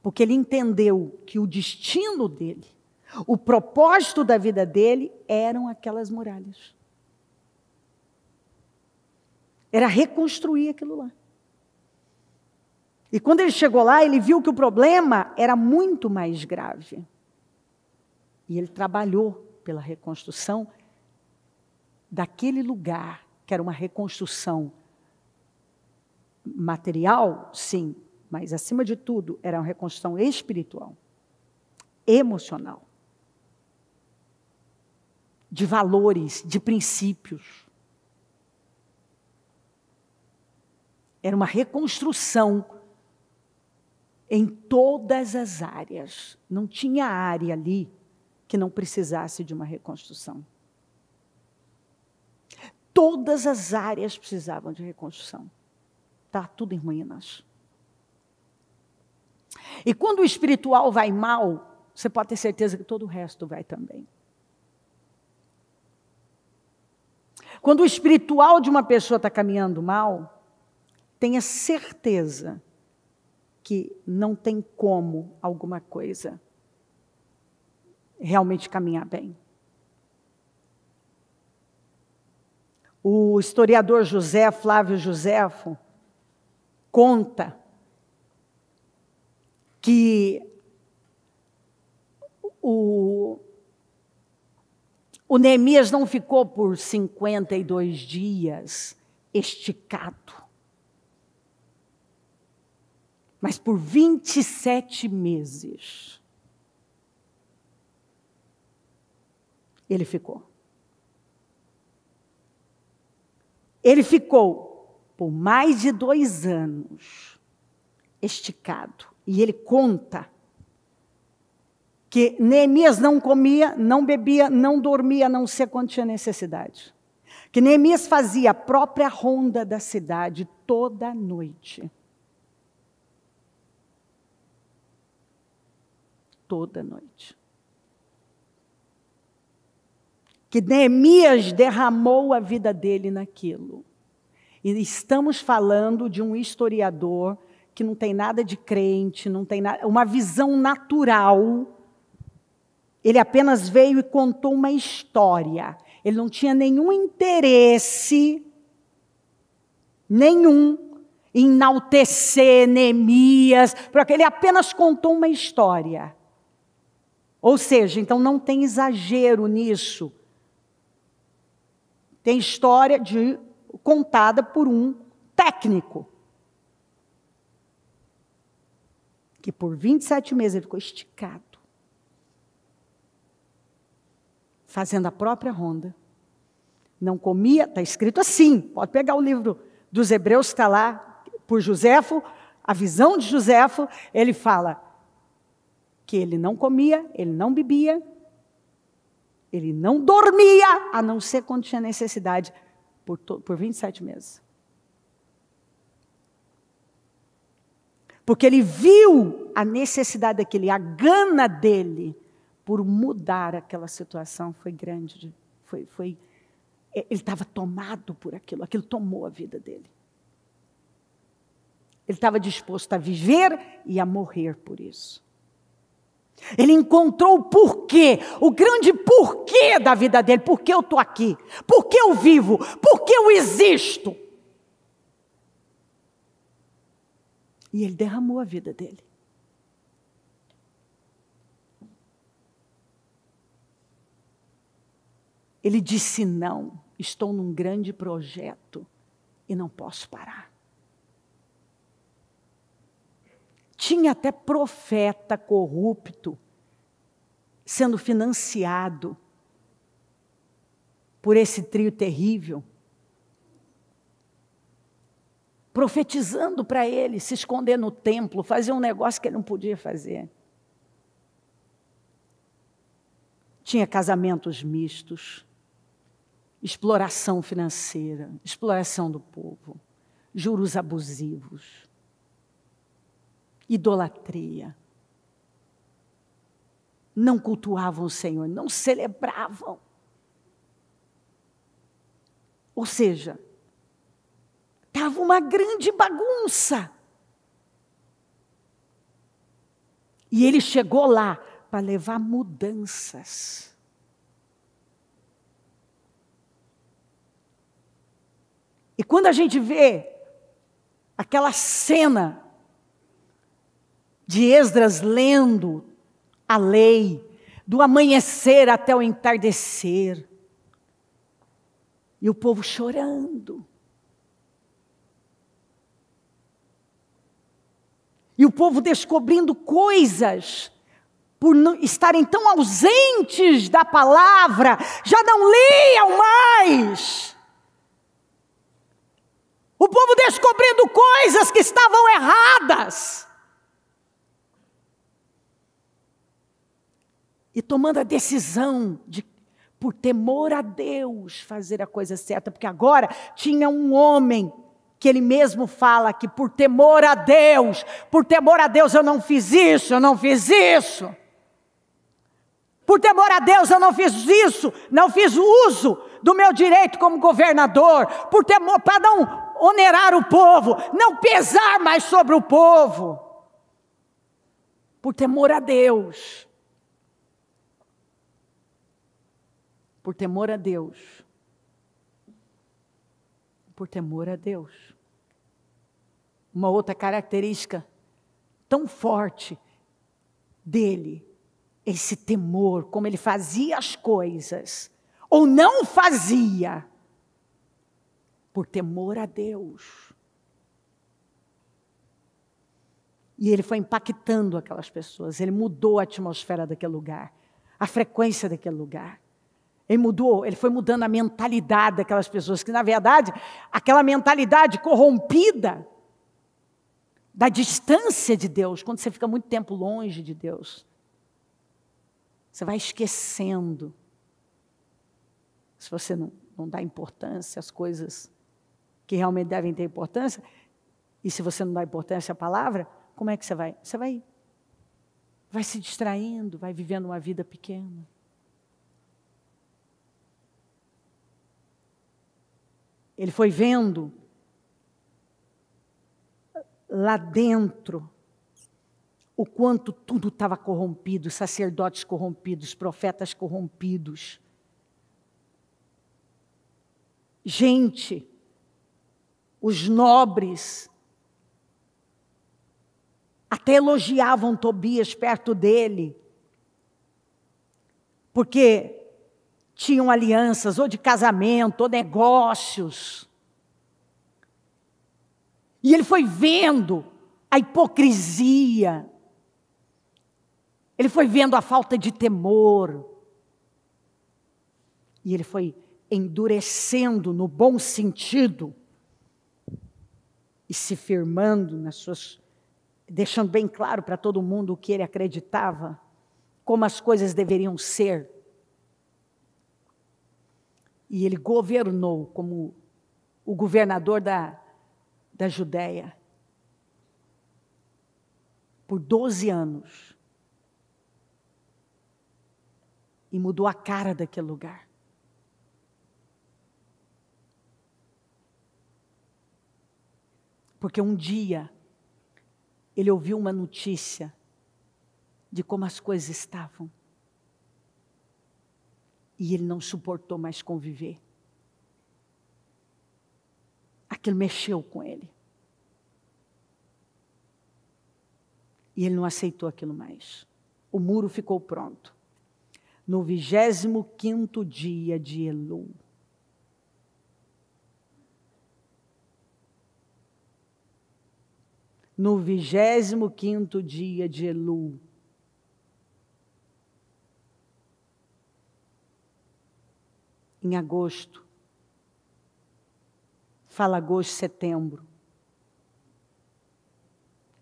porque ele entendeu que o destino dele, o propósito da vida dele eram aquelas muralhas. Era reconstruir aquilo lá. E quando ele chegou lá, ele viu que o problema era muito mais grave. E ele trabalhou pela reconstrução daquele lugar, que era uma reconstrução material, sim, mas acima de tudo, era uma reconstrução espiritual, emocional, de valores, de princípios. Era uma reconstrução em todas as áreas. Não tinha área ali que não precisasse de uma reconstrução. Todas as áreas precisavam de reconstrução. Está tudo em ruínas. E quando o espiritual vai mal, você pode ter certeza que todo o resto vai também. Quando o espiritual de uma pessoa está caminhando mal, tenha certeza que não tem como alguma coisa realmente caminhar bem. O historiador Flávio Joséfo conta que o Neemias não ficou por 52 dias esticado, mas por 27 meses. Ele ficou. Ele ficou por mais de 2 anos esticado. E ele conta que Neemias não comia, não bebia, não dormia, a não ser quando tinha necessidade. Que Neemias fazia a própria ronda da cidade toda noite. Toda noite. Que Neemias derramou a vida dele naquilo. E estamos falando de um historiador que não tem nada de crente, não tem nada, uma visão natural. Ele apenas veio e contou uma história. Ele não tinha nenhum interesse, nenhum, em enaltecer Neemias, porque ele apenas contou uma história. Ou seja, então não tem exagero nisso. Tem história contada por um técnico. Que por 27 meses ele ficou esticado. Fazendo a própria ronda. Não comia, está escrito assim. Pode pegar o livro dos Hebreus, que está lá, por Joséfo, a visão de Joséfo, ele fala que ele não comia, ele não bebia, ele não dormia, a não ser quando tinha necessidade, por 27 meses. Porque ele viu a necessidade daquele, a gana dele por mudar aquela situação foi grande. Ele estava tomado por aquilo, aquilo tomou a vida dele. Ele estava disposto a viver e a morrer por isso. Ele encontrou o porquê, o grande porquê da vida dele. Por que eu estou aqui? Por que eu vivo? Por que eu existo? E ele derramou a vida dele. Ele disse: não, estou num grande projeto e não posso parar. Tinha até profeta corrupto sendo financiado por esse trio terrível. profetizando para ele se esconder no templo, fazer um negócio que ele não podia fazer. Tinha casamentos mistos, exploração financeira, exploração do povo, juros abusivos, idolatria. Não cultuavam o Senhor, não celebravam. Ou seja, estava uma grande bagunça. E ele chegou lá para levar mudanças. E quando a gente vê aquela cena de Esdras lendo a lei, do amanhecer até o entardecer, e o povo chorando, e o povo descobrindo coisas, por não estarem tão ausentes da palavra, já não liam mais. O povo descobrindo coisas que estavam erradas. E tomando a decisão de, por temor a Deus, fazer a coisa certa. Porque agora tinha um homem que ele mesmo fala que por temor a Deus eu não fiz isso, eu não fiz isso. Por temor a Deus eu não fiz isso, não fiz uso do meu direito como governador. Por temor, para não onerar o povo, não pesar mais sobre o povo. Por temor a Deus. Por temor a Deus. Por temor a Deus. Uma outra característica tão forte dele, esse temor, como ele fazia as coisas, ou não fazia, por temor a Deus. E ele foi impactando aquelas pessoas, ele mudou a atmosfera daquele lugar, a frequência daquele lugar. Ele foi mudando a mentalidade daquelas pessoas, que na verdade, aquela mentalidade corrompida, da distância de Deus, quando você fica muito tempo longe de Deus, você vai esquecendo. Se você não dá importância às coisas que realmente devem ter importância, e se você não dá importância à palavra, como é que você vai? Você vai se distraindo, vai vivendo uma vida pequena. Ele foi vendo lá dentro o quanto tudo estava corrompido, sacerdotes corrompidos, profetas corrompidos. Gente, os nobres até elogiavam Tobias perto dele, porque tinham alianças, ou de casamento, ou negócios. E ele foi vendo a hipocrisia. Ele foi vendo a falta de temor. E ele foi endurecendo no bom sentido. E se firmando nas suas... deixando bem claro para todo mundo o que ele acreditava. Como as coisas deveriam ser. E ele governou como o governador da Judéia por 12 anos. E mudou a cara daquele lugar. Porque um dia ele ouviu uma notícia de como as coisas estavam. E ele não suportou mais conviver. Aquilo mexeu com ele. E ele não aceitou aquilo mais. O muro ficou pronto. No 25º dia de Elul. No 25º dia de Elul. Em agosto, fala agosto, setembro,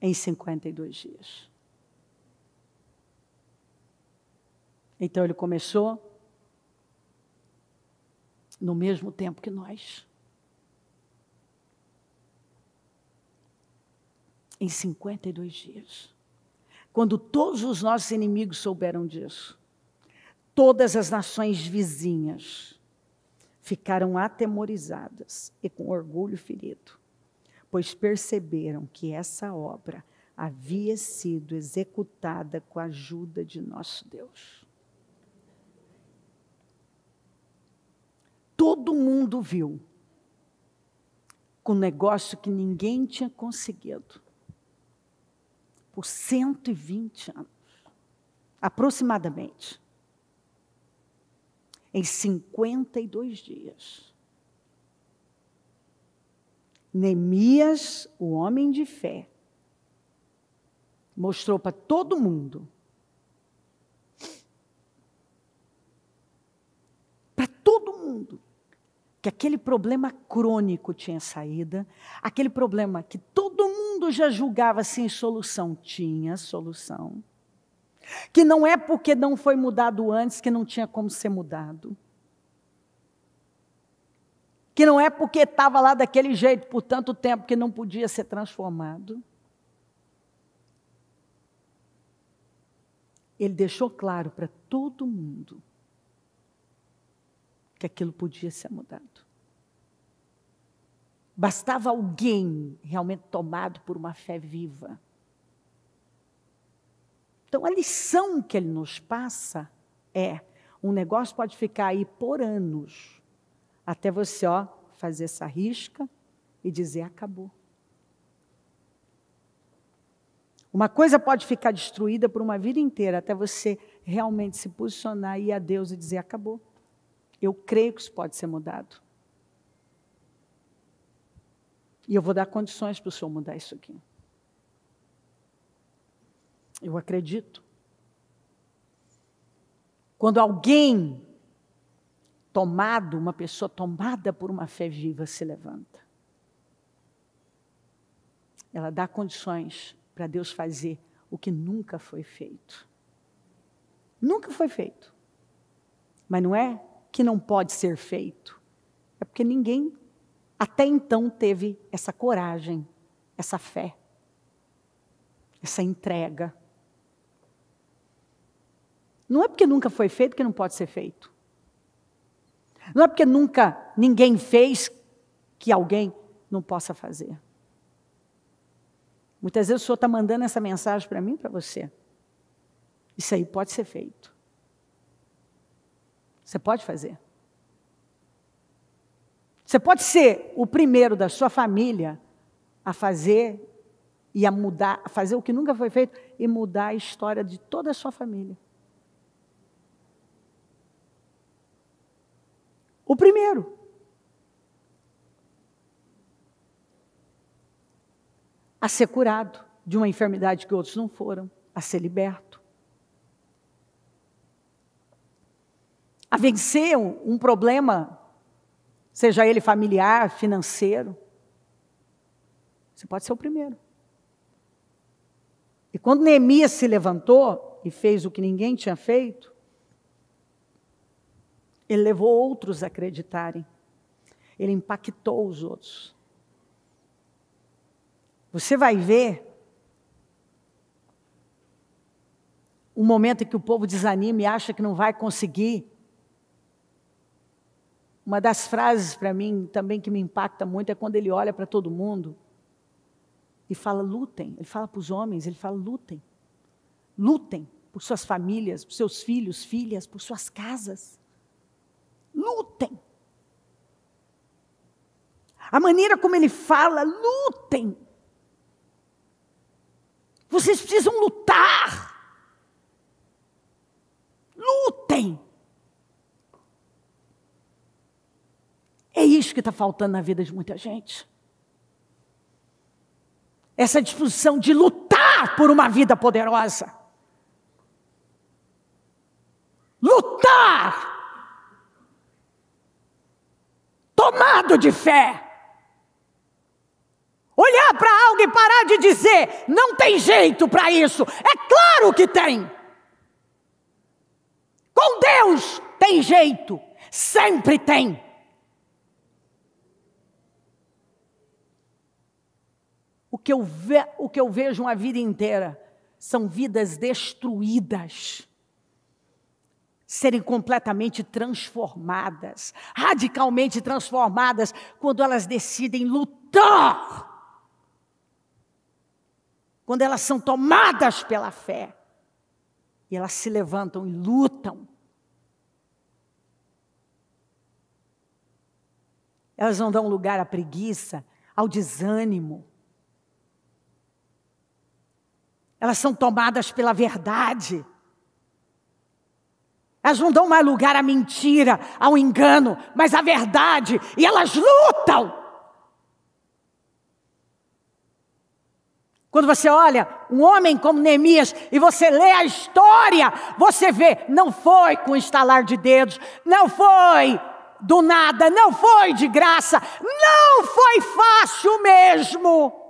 em 52 dias. Então ele começou no mesmo tempo que nós. Em 52 dias. Quando todos os nossos inimigos souberam disso, todas as nações vizinhas ficaram atemorizadas e com orgulho ferido, pois perceberam que essa obra havia sido executada com a ajuda de nosso Deus. Todo mundo viu com um negócio que ninguém tinha conseguido por 120 anos, aproximadamente. Em 52 dias. Neemias, o homem de fé, mostrou para todo mundo, que aquele problema crônico tinha saída, aquele problema que todo mundo já julgava sem solução, tinha solução. Que não é porque não foi mudado antes que não tinha como ser mudado. Que não é porque estava lá daquele jeito por tanto tempo que não podia ser transformado. Ele deixou claro para todo mundo que aquilo podia ser mudado. Bastava alguém realmente tomado por uma fé viva. Então, a lição que ele nos passa é, um negócio pode ficar aí por anos, até você fazer essa risca e dizer, acabou. Uma coisa pode ficar destruída por uma vida inteira, até você realmente se posicionar e ir a Deus e dizer, acabou. Eu creio que isso pode ser mudado. E eu vou dar condições para o Senhor mudar isso aqui. Eu acredito. Quando alguém uma pessoa tomada por uma fé viva se levanta, ela dá condições para Deus fazer o que nunca foi feito. Nunca foi feito. Mas não é que não pode ser feito. É porque ninguém até então teve essa coragem, essa fé, essa entrega. Não é porque nunca foi feito que não pode ser feito. Não é porque nunca ninguém fez que alguém não possa fazer. Muitas vezes o Senhor está mandando essa mensagem para mim e para você. Isso aí pode ser feito. Você pode fazer. Você pode ser o primeiro da sua família a fazer e a mudar, a fazer o que nunca foi feito e mudar a história de toda a sua família. O primeiro. A ser curado de uma enfermidade que outros não foram, a ser liberto. A vencer um problema, seja ele familiar, financeiro. Você pode ser o primeiro. E quando Neemias se levantou e fez o que ninguém tinha feito, ele levou outros a acreditarem. Ele impactou os outros. Você vai ver um momento em que o povo desanima e acha que não vai conseguir. Uma das frases para mim também que me impacta muito é quando ele olha para todo mundo e fala, lutem. Ele fala para os homens, ele fala, lutem. Lutem por suas famílias, por seus filhos, filhas, por suas casas. Lutem. A maneira como ele fala, lutem. Vocês precisam lutar. Lutem. É isso que está faltando na vida de muita gente. Essa disposição de lutar por uma vida poderosa. Lutar. Tomado de fé. Olhar para algo e parar de dizer, não tem jeito para isso. É claro que tem. Com Deus tem jeito, sempre tem. O que eu vejo uma vida inteira são vidas destruídas, serem completamente transformadas, radicalmente transformadas, quando elas decidem lutar, quando elas são tomadas pela fé, e elas se levantam e lutam. Elas não dão lugar à preguiça, ao desânimo. Elas são tomadas pela verdade. Elas não dão mais lugar à mentira, ao engano, mas à verdade. E elas lutam. Quando você olha um homem como Neemias e você lê a história, você vê, não foi com estalar de dedos, não foi do nada, não foi de graça, não foi fácil mesmo.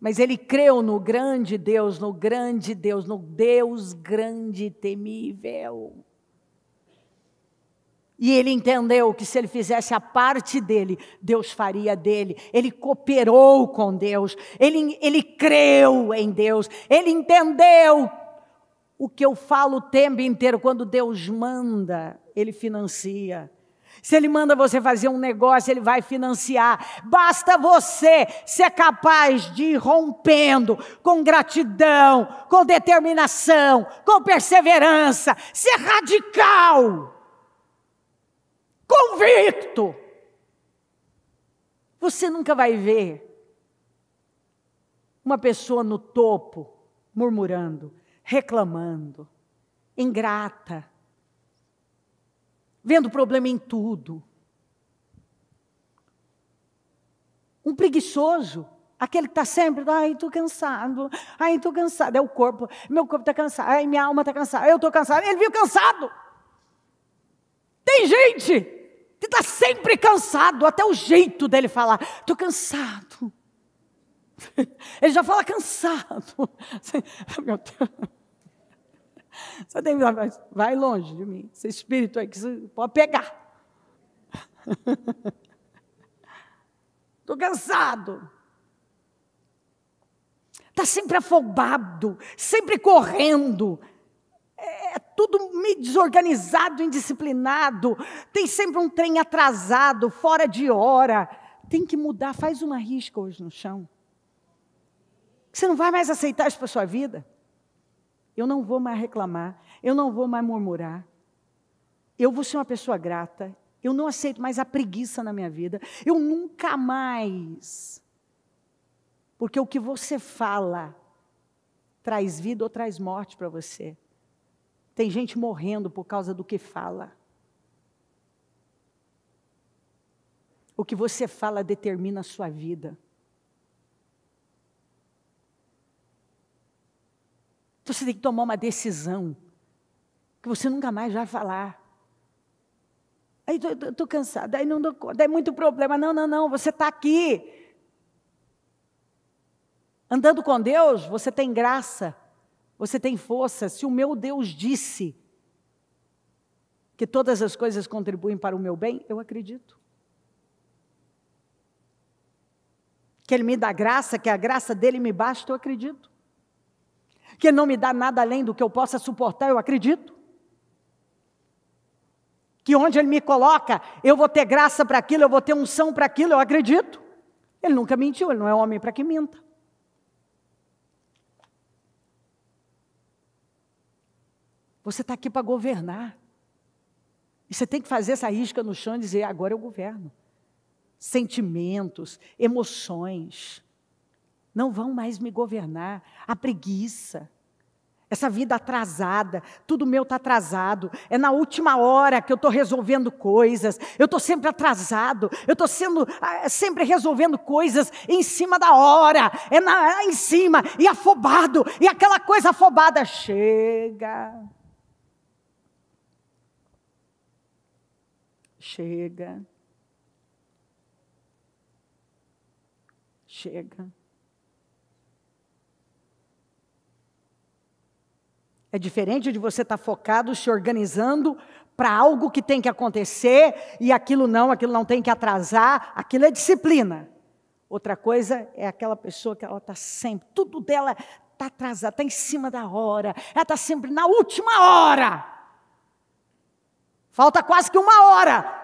Mas ele creu no grande Deus, no grande Deus, no Deus grande e temível. E ele entendeu que se ele fizesse a parte dele, Deus faria dele. Ele cooperou com Deus, ele creu em Deus, ele entendeu o que eu falo o tempo inteiro. Quando Deus manda, ele financia. Se ele manda você fazer um negócio, ele vai financiar. Basta você ser capaz de ir rompendo com gratidão, com determinação, com perseverança, ser radical, convicto. Você nunca vai ver uma pessoa no topo murmurando, reclamando, ingrata, vendo problema em tudo. Um preguiçoso, aquele que está sempre, ai, estou cansado, é o corpo, meu corpo está cansado, ai, minha alma está cansada, eu estou cansado, ele viu cansado. Tem gente que está sempre cansado, até o jeito dele falar, estou cansado. Ele já fala cansado. Meu Deus. Você tem que vai longe de mim. Esse espírito aí que você pode pegar. Estou cansado. Está sempre afobado, sempre correndo. É tudo meio desorganizado, indisciplinado. Tem sempre um trem atrasado, fora de hora. Tem que mudar. Faz uma risca hoje no chão. Você não vai mais aceitar isso para a sua vida. Eu não vou mais reclamar, eu não vou mais murmurar. Eu vou ser uma pessoa grata, eu não aceito mais a preguiça na minha vida. Eu nunca mais. Porque o que você fala traz vida ou traz morte para você. Tem gente morrendo por causa do que fala. O que você fala determina a sua vida. Então você tem que tomar uma decisão que você nunca mais vai falar. Aí estou cansada, aí não dou conta, é muito problema. Não, você está aqui. Andando com Deus, você tem graça, você tem força. Se o meu Deus disse que todas as coisas contribuem para o meu bem, eu acredito. Que Ele me dá graça, que a graça dEle me basta, eu acredito. Que Ele não me dá nada além do que eu possa suportar, eu acredito. Que onde Ele me coloca, eu vou ter graça para aquilo, eu vou ter unção para aquilo, eu acredito. Ele nunca mentiu, Ele não é homem para que minta. Você está aqui para governar. E você tem que fazer essa risca no chão e dizer, agora eu governo. Sentimentos, emoções, não vão mais me governar. A preguiça, essa vida atrasada, tudo meu está atrasado. É na última hora que eu estou resolvendo coisas. Eu estou sempre atrasado. Eu estou sempre resolvendo coisas em cima da hora. Em cima, e afobado. E aquela coisa afobada chega. chega. É diferente de você estar focado, se organizando para algo que tem que acontecer, e aquilo não tem que atrasar, aquilo é disciplina. Outra coisa é aquela pessoa que ela está sempre, tudo dela está atrasado, está em cima da hora, ela está sempre na última hora. Falta quase que 1 hora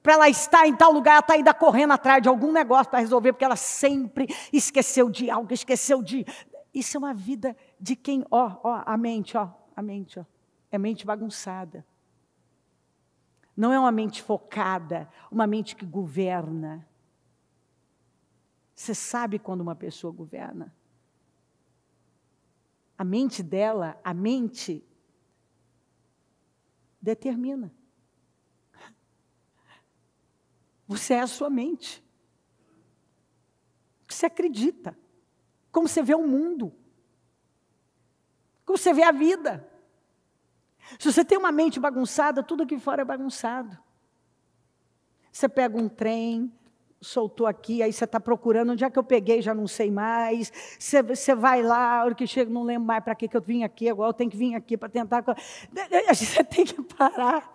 para ela estar em tal lugar, ela está ainda correndo atrás de algum negócio para resolver, porque ela sempre esqueceu de algo, Isso é uma vida de quem, a mente, é mente bagunçada. Não é uma mente focada, uma mente que governa. Você sabe quando uma pessoa governa? A mente dela, determina. Você é a sua mente. O que você acredita. Como você vê o mundo. Como você vê a vida. Se você tem uma mente bagunçada, tudo aqui fora é bagunçado. Você pega um trem, soltou aqui, aí você está procurando, onde é que eu peguei, já não sei mais. Você vai lá, a hora que chega, não lembro mais para que eu vim aqui, agora eu tenho que vir aqui para tentar. Você tem que parar.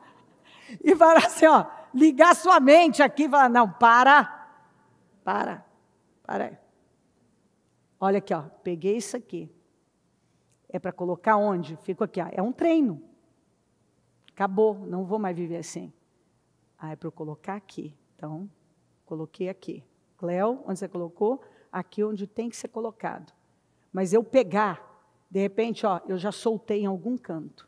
E falar assim, ligar sua mente aqui e falar, não, para aí. Olha aqui, peguei isso aqui. É para colocar onde? Fico aqui, é um treino. Acabou, não vou mais viver assim. É para eu colocar aqui. Então, coloquei aqui. Cléo, onde você colocou? Aqui onde tem que ser colocado. Mas eu pegar, de repente, eu já soltei em algum canto.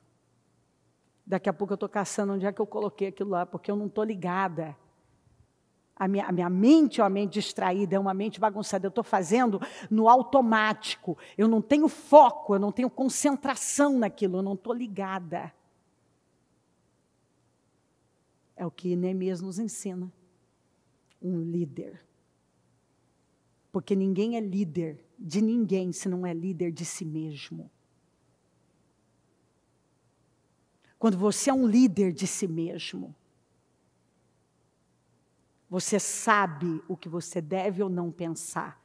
Daqui a pouco eu estou caçando onde é que eu coloquei aquilo lá, porque eu não estou ligada. A minha mente é uma mente distraída, é uma mente bagunçada. Eu estou fazendo no automático. Eu não tenho foco, eu não tenho concentração naquilo, eu não estou ligada. É o que Neemias nos ensina. Um líder. Porque ninguém é líder de ninguém se não é líder de si mesmo. Quando você é um líder de si mesmo, você sabe o que você deve ou não pensar,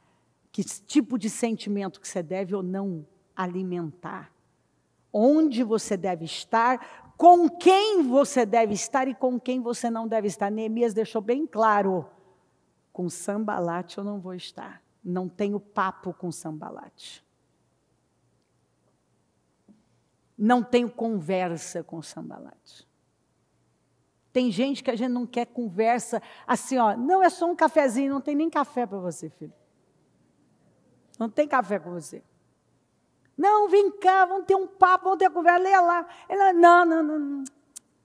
que tipo de sentimento que você deve ou não alimentar, onde você deve estar, com quem você deve estar e com quem você não deve estar. Neemias deixou bem claro, com Sanbalate eu não vou estar, não tenho papo com Sanbalate. Não tenho conversa com Sanbalate. Tem gente que a gente não quer conversa assim, não é só um cafezinho, não tem nem café para você, filho. Não tem café com você. Não, vem cá, vamos ter um papo, vamos ter conversa, leia lá. Ela, não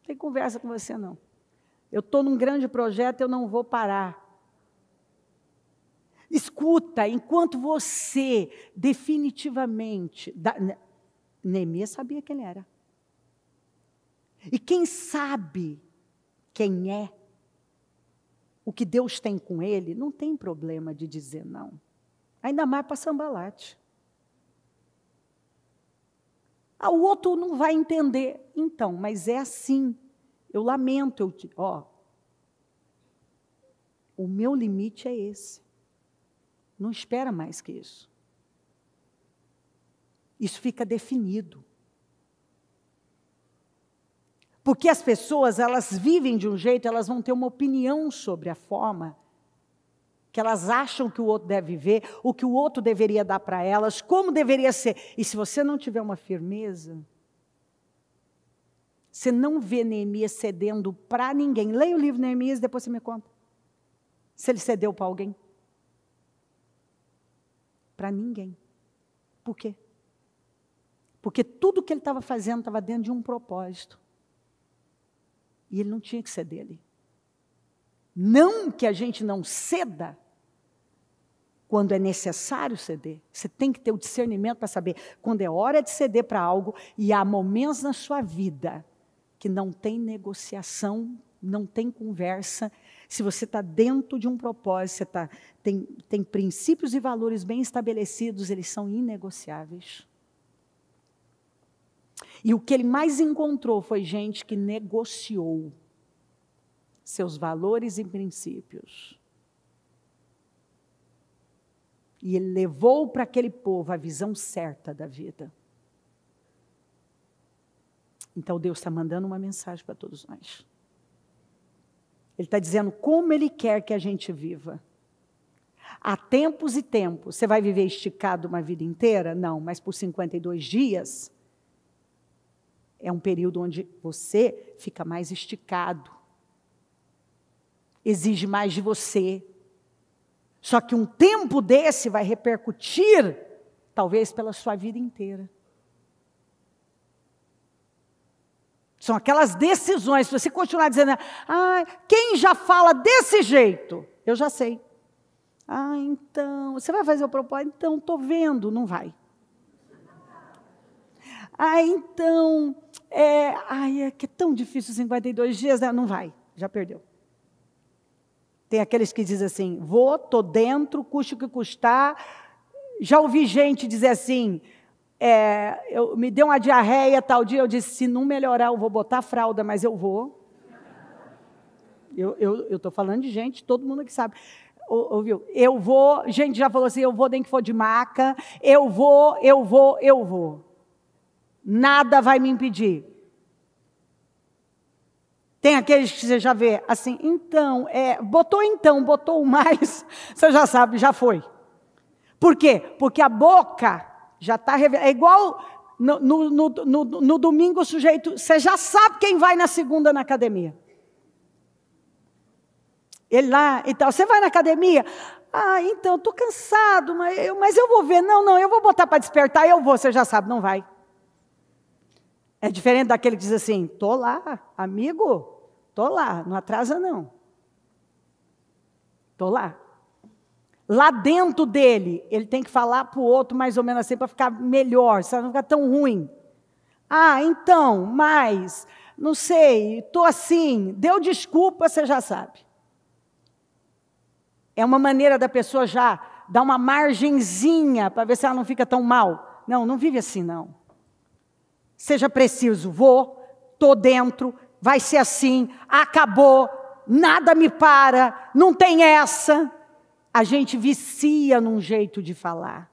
tem conversa com você, não. Eu estou num grande projeto, eu não vou parar. Escuta, enquanto você definitivamente... Neemias sabia quem era. E quem sabe quem é, o que Deus tem com ele, não tem problema de dizer não. Ainda mais para Sanbalate. O outro não vai entender. Então, mas é assim. Eu lamento. O meu limite é esse. Não espera mais que isso. Isso fica definido. Porque as pessoas, elas vivem de um jeito, elas vão ter uma opinião sobre a forma que elas acham que o outro deve viver, o que o outro deveria dar para elas, como deveria ser. E se você não tiver uma firmeza, você não vê Neemias cedendo para ninguém. Leia o livro de Neemias e depois você me conta. Se ele cedeu para alguém. Para ninguém. Por quê? Porque tudo que ele estava fazendo estava dentro de um propósito. E ele não tinha que ser dele. Não que a gente não ceda quando é necessário ceder. Você tem que ter o discernimento para saber quando é hora de ceder para algo e há momentos na sua vida que não tem negociação, não tem conversa. Se você está dentro de um propósito, você tem princípios e valores bem estabelecidos, eles são inegociáveis. E o que ele mais encontrou foi gente que negociou seus valores e princípios. E ele levou para aquele povo a visão certa da vida. Então Deus está mandando uma mensagem para todos nós. Ele está dizendo como Ele quer que a gente viva. Há tempos e tempos. Você vai viver esticado uma vida inteira? Não, mas por 52 dias é um período onde você fica mais esticado. Exige mais de você. Só que um tempo desse vai repercutir, talvez, pela sua vida inteira. São aquelas decisões, se você continuar dizendo, quem já fala desse jeito? Eu já sei. Então, você vai fazer o propósito? Então, estou vendo, não vai. Então, é que é tão difícil 52 dias, né? Não vai, já perdeu. Tem aqueles que dizem assim, estou dentro, custe o que custar. Já ouvi gente dizer assim, me deu uma diarreia tal dia, eu disse, se não melhorar eu vou botar a fralda, mas eu vou. Eu estou falando de gente, todo mundo que sabe. Ouviu? Eu vou, gente já falou assim, eu vou nem que for de maca, eu vou. Nada vai me impedir. Tem aqueles que você já vê assim, botou o mais, você já sabe, já foi. Por quê? Porque a boca já está revelada. É igual no domingo o sujeito, você já sabe quem vai na segunda na academia. Ele lá, então, você vai na academia? Então, estou cansado, mas eu vou ver. Não, eu vou botar para despertar, eu vou, você já sabe, não vai. É diferente daquele que diz assim, estou lá, amigo, estou lá, não atrasa não. Estou lá. Lá dentro dele, ele tem que falar para o outro mais ou menos assim, para ficar melhor, para não ficar tão ruim. Então, mas, não sei, estou assim, deu desculpa, você já sabe. É uma maneira da pessoa já dar uma margenzinha, para ver se ela não fica tão mal. Não vive assim não. Seja preciso, estou dentro, vai ser assim, acabou, nada me para, não tem essa. A gente vicia num jeito de falar.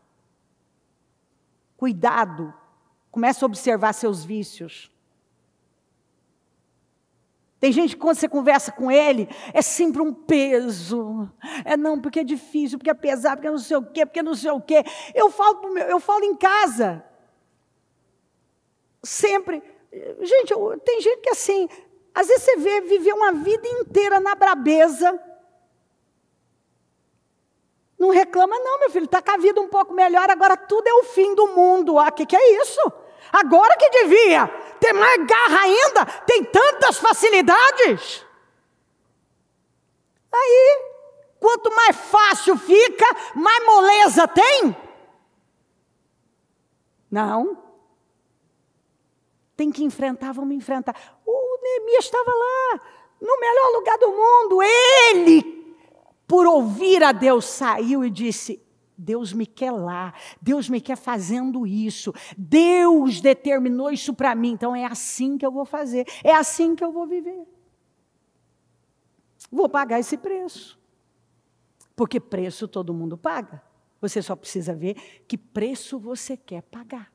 Cuidado, comece a observar seus vícios. Tem gente que quando você conversa com ele, é sempre um peso. Não, porque é difícil, porque é pesado, porque não sei o quê, porque não sei o quê. Eu falo em casa. Sempre. Gente, tem gente que assim, às vezes você vê viver uma vida inteira na brabeza. Não reclama não, meu filho, está com a vida um pouco melhor, agora tudo é o fim do mundo. Que é isso? Agora que devia ter mais garra ainda, tem tantas facilidades. Aí, quanto mais fácil fica, mais moleza tem. Não. Tem que enfrentar, vamos enfrentar. O Neemias estava lá, no melhor lugar do mundo. Ele, por ouvir a Deus, saiu e disse, Deus me quer lá, Deus me quer fazendo isso, Deus determinou isso para mim, então é assim que eu vou fazer, é assim que eu vou viver. Vou pagar esse preço, porque preço todo mundo paga, você só precisa ver que preço você quer pagar.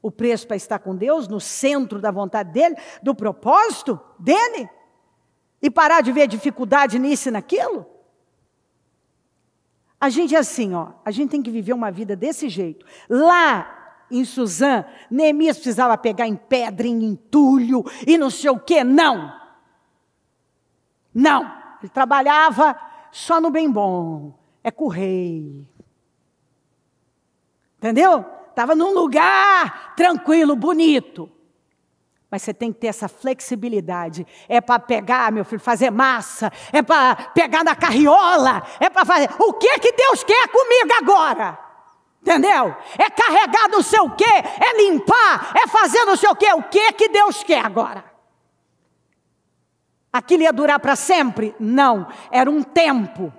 O preço para estar com Deus, no centro da vontade dEle, do propósito dEle, e parar de ver dificuldade nisso e naquilo. A gente é assim, a gente tem que viver uma vida desse jeito. Lá em Suzã, Neemias precisava pegar em pedra, em entulho, e não sei o quê, não. Ele trabalhava só no bem bom, com o rei. Entendeu? Estava num lugar tranquilo, bonito. Mas você tem que ter essa flexibilidade. É para pegar, meu filho, fazer massa. É para pegar na carriola. É para fazer. O que Deus quer comigo agora? Entendeu? É carregar não sei o quê. É limpar. É fazer não sei o quê. O que Deus quer agora? Aquilo ia durar para sempre? Não. Era um tempo.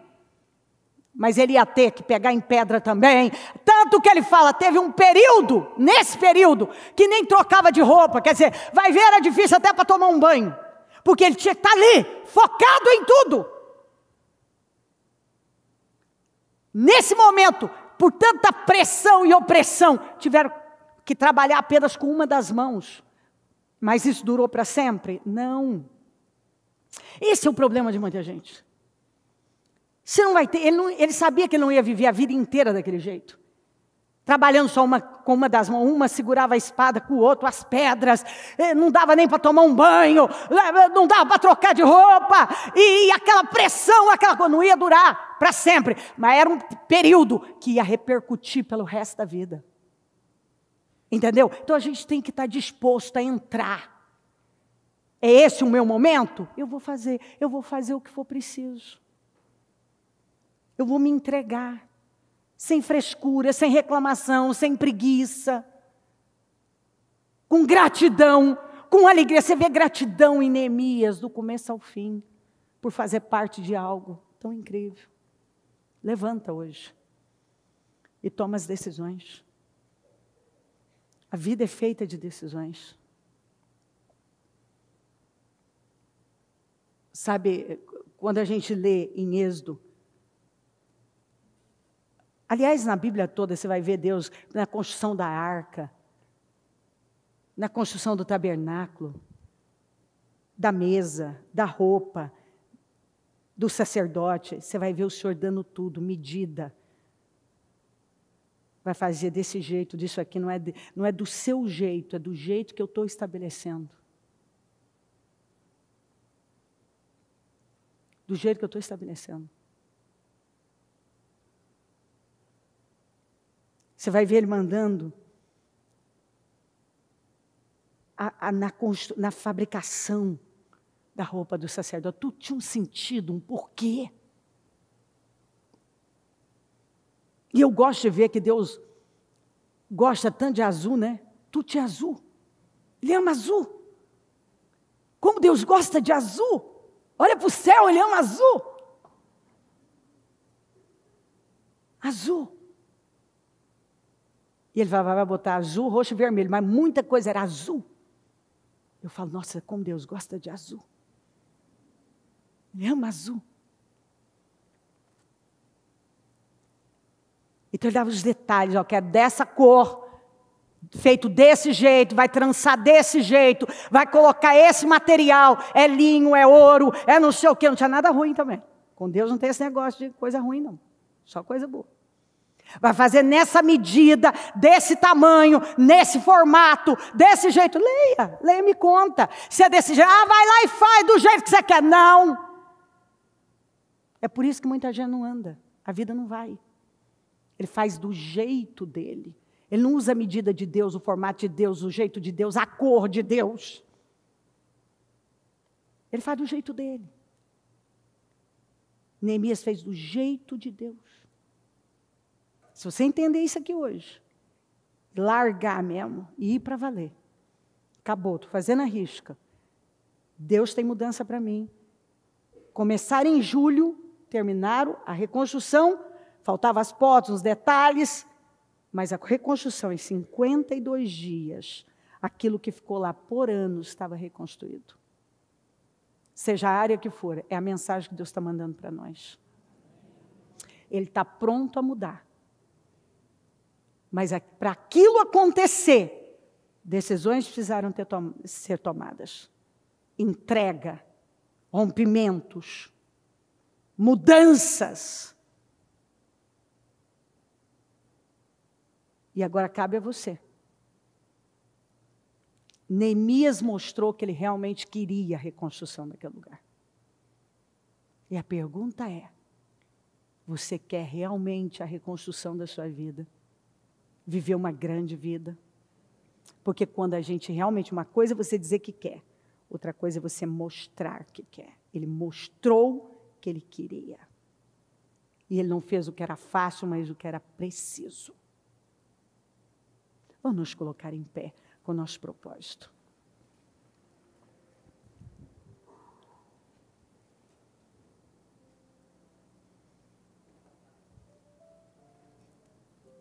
Mas ele ia ter que pegar em pedra também. Tanto que ele fala, teve um período, nesse período, que nem trocava de roupa. Quer dizer, vai ver, era difícil até para tomar um banho. Porque ele tinha que estar ali, focado em tudo. nesse momento, por tanta pressão e opressão, tiveram que trabalhar apenas com uma das mãos. Mas isso durou para sempre? Não. Esse é o problema de muita gente. Você não vai ter, ele sabia que ele não ia viver a vida inteira daquele jeito. Trabalhando só com uma das mãos, uma segurava a espada com o outro, as pedras, não dava nem para tomar um banho, não dava para trocar de roupa, e aquela pressão, aquela coisa, não ia durar para sempre, mas era um período que ia repercutir pelo resto da vida. Entendeu? Então a gente tem que estar disposto a entrar. É esse o meu momento? Eu vou fazer o que for preciso. Eu vou me entregar. Sem frescura, sem reclamação, sem preguiça. Com gratidão, com alegria. Você vê gratidão em Neemias, do começo ao fim, por fazer parte de algo tão incrível. Levanta hoje e toma as decisões. A vida é feita de decisões. Sabe, quando a gente lê em Êxodo, aliás, na Bíblia toda você vai ver Deus na construção da arca, na construção do tabernáculo, da mesa, da roupa, do sacerdote. Você vai ver o Senhor dando tudo, medida. Vai fazer desse jeito, disso aqui, não é do seu jeito, é do jeito que eu estou estabelecendo. Do jeito que eu estou estabelecendo. Você vai ver ele mandando na fabricação da roupa do sacerdote. Tudo tinha um sentido, um porquê. E eu gosto de ver que Deus gosta tanto de azul, né? Tudo é azul. Ele ama azul. Como Deus gosta de azul. Olha para o céu, ele ama azul. Azul. E ele vai botar azul, roxo e vermelho, mas muita coisa era azul. Eu falo, nossa, como Deus gosta de azul. Ele ama azul. Então ele dava os detalhes, ó, que é dessa cor, feito desse jeito, vai trançar desse jeito, vai colocar esse material, é linho, é ouro, é não sei o quê, não tinha nada ruim também. Com Deus não tem esse negócio de coisa ruim não, só coisa boa. Vai fazer nessa medida, desse tamanho, nesse formato, desse jeito. Leia, me conta. Se é desse jeito, vai lá e faz do jeito que você quer. Não. É por isso que muita gente não anda. A vida não vai. Ele faz do jeito dele. Ele não usa a medida de Deus, o formato de Deus, o jeito de Deus, a cor de Deus. Ele faz do jeito dele. Neemias fez do jeito de Deus. Se você entender isso aqui hoje, largar mesmo e ir para valer. Acabou, estou fazendo a risca. Deus tem mudança para mim. Começaram em julho, terminaram a reconstrução, faltavam as fotos, os detalhes, mas a reconstrução em 52 dias, aquilo que ficou lá por anos estava reconstruído. Seja a área que for, é a mensagem que Deus está mandando para nós. Ele está pronto a mudar. Mas para aquilo acontecer, decisões precisaram ser tomadas. Entrega, rompimentos, mudanças. E agora cabe a você. Neemias mostrou que ele realmente queria a reconstrução daquele lugar. E a pergunta é, você quer realmente a reconstrução da sua vida? Viver uma grande vida? Porque quando a gente realmente, uma coisa é você dizer que quer, outra coisa é você mostrar que quer. Ele mostrou que ele queria. E ele não fez o que era fácil, mas o que era preciso. Vamos nos colocar em pé com o nosso propósito.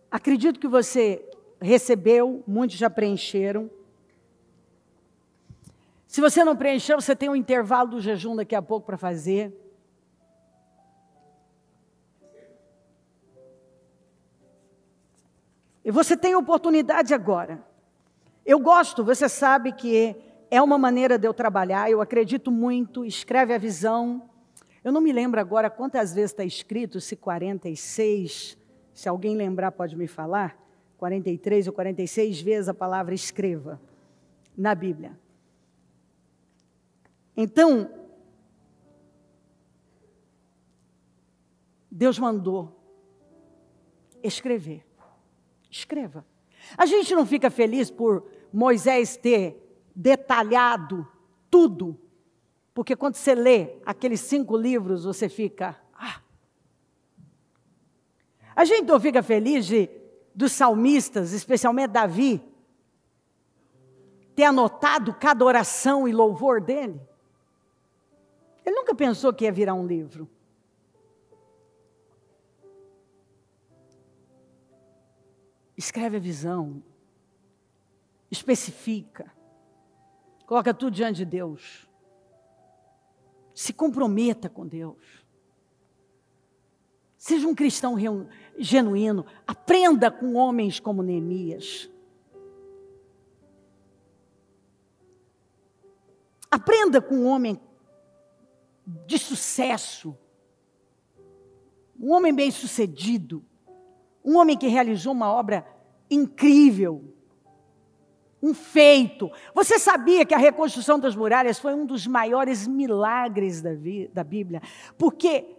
Acredito que você recebeu, muitos já preencheram. Se você não preencheu, você tem um intervalo do jejum daqui a pouco para fazer. E você tem oportunidade agora. Eu gosto, você sabe que é uma maneira de eu trabalhar, eu acredito muito, escreve a visão. Eu não me lembro agora quantas vezes está escrito, se 46, se alguém lembrar pode me falar, 43 ou 46 vezes a palavra escreva na Bíblia. Então, Deus mandou escrever. Escreva. A gente não fica feliz por Moisés ter detalhado tudo, porque quando você lê aqueles 5 livros, você fica... A gente não fica feliz dos salmistas, especialmente Davi, ter anotado cada oração e louvor dele? Ele nunca pensou que ia virar um livro. Escreve a visão, especifica, coloca tudo diante de Deus, se comprometa com Deus, seja um cristão genuíno, aprenda com homens como Neemias, aprenda com um homem de sucesso, um homem bem-sucedido, um homem que realizou uma obra incrível, um feito. Você sabia que a reconstrução das muralhas foi um dos maiores milagres da Bíblia? Porque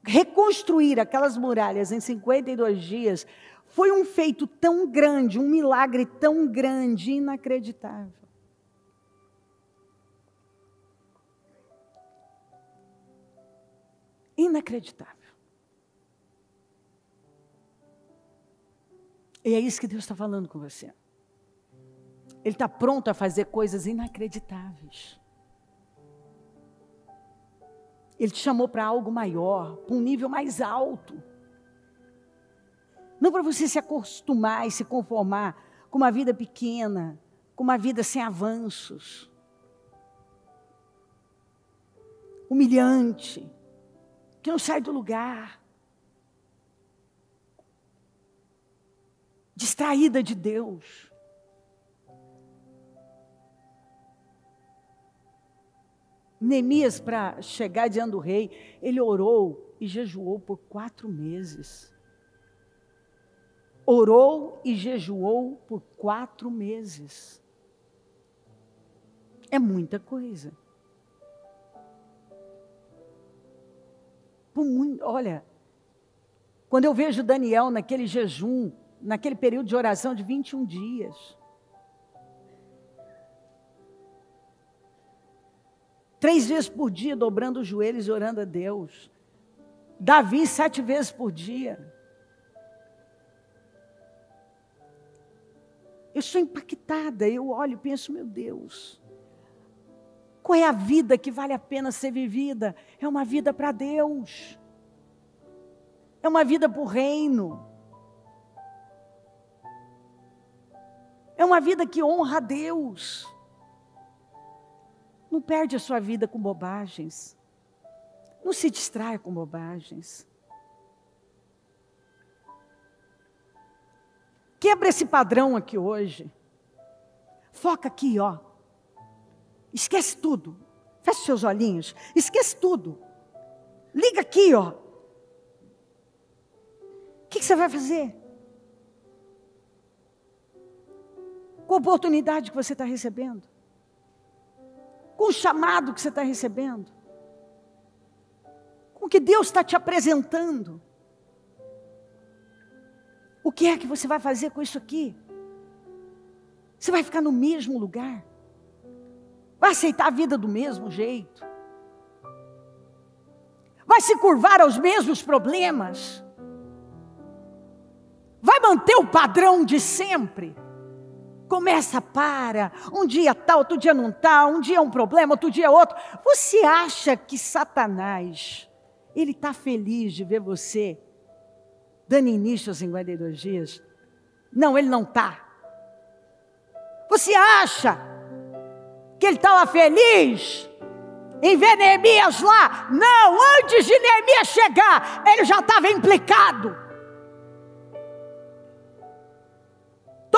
reconstruir aquelas muralhas em 52 dias foi um feito tão grande, um milagre tão grande, inacreditável. Inacreditável. E é isso que Deus está falando com você. Ele está pronto a fazer coisas inacreditáveis. Ele te chamou para algo maior, para um nível mais alto. Não para você se acostumar e se conformar com uma vida pequena, com uma vida sem avanços. Humilhante, que não sai do lugar. Distraída de Deus. Neemias, para chegar diante do rei, ele orou e jejuou por 4 meses. Orou e jejuou por 4 meses. É muita coisa. Olha, quando eu vejo Daniel naquele jejum, naquele período de oração de 21 dias. 3 vezes por dia, dobrando os joelhos e orando a Deus. Davi, 7 vezes por dia. Eu sou impactada, eu olho e penso, meu Deus, qual é a vida que vale a pena ser vivida? É uma vida para Deus. É uma vida para o reino. É uma vida que honra a Deus. Não perde a sua vida com bobagens. Não se distraia com bobagens. Quebra esse padrão aqui hoje. Foca aqui, ó. Esquece tudo. Feche seus olhinhos. Esquece tudo. Liga aqui, ó. O que você vai fazer? Com a oportunidade que você está recebendo? Com o chamado que você está recebendo? Com o que Deus está te apresentando? O que é que você vai fazer com isso aqui? Você vai ficar no mesmo lugar? Vai aceitar a vida do mesmo jeito? Vai se curvar aos mesmos problemas? Vai manter o padrão de sempre? Começa, para, um dia tá, outro dia não tá, um dia é um problema, outro dia é outro. Você acha que Satanás, ele está feliz de ver você dando início aos 52 dias? Não, ele não está. Você acha que ele estava feliz em ver Neemias lá? Não, antes de Neemias chegar, ele já estava implicado.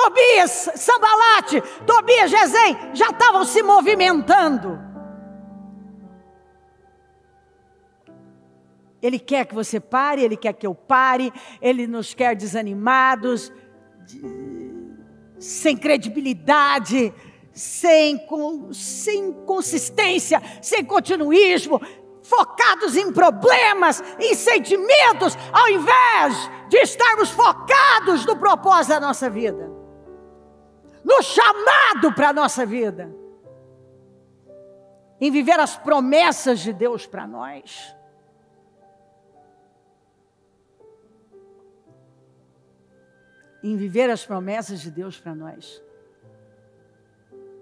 Tobias, Sambalate, Tobias, Gesem, já estavam se movimentando. Ele quer que você pare, Ele quer que eu pare, Ele nos quer desanimados, sem credibilidade, sem consistência, sem continuismo, focados em problemas, em sentimentos, ao invés de estarmos focados no propósito da nossa vida, no chamado para a nossa vida, em viver as promessas de Deus para nós. Em viver as promessas de Deus para nós.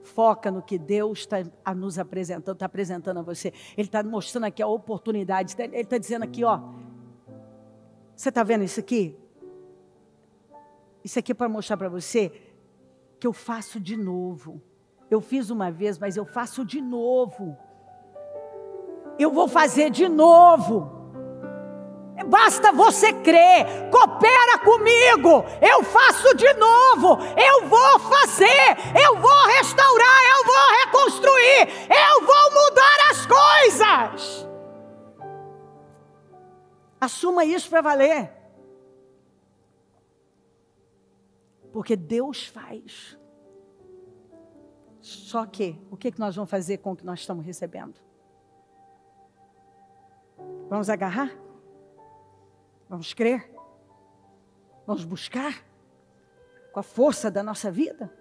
Foca no que Deus está nos apresentando, está apresentando a você. Ele está mostrando aqui a oportunidade. Ele está dizendo aqui, ó. Você está vendo isso aqui? Isso aqui é para mostrar para você que eu faço de novo. Eu fiz uma vez, mas eu faço de novo. Eu vou fazer de novo. Basta você crer, coopera comigo, eu faço de novo, eu vou fazer, eu vou restaurar, eu vou reconstruir, eu vou mudar as coisas. Assuma isso para valer. Porque Deus faz. Só que, o que nós vamos fazer com o que nós estamos recebendo? Vamos agarrar? Vamos crer? Vamos buscar? Com a força da nossa vida?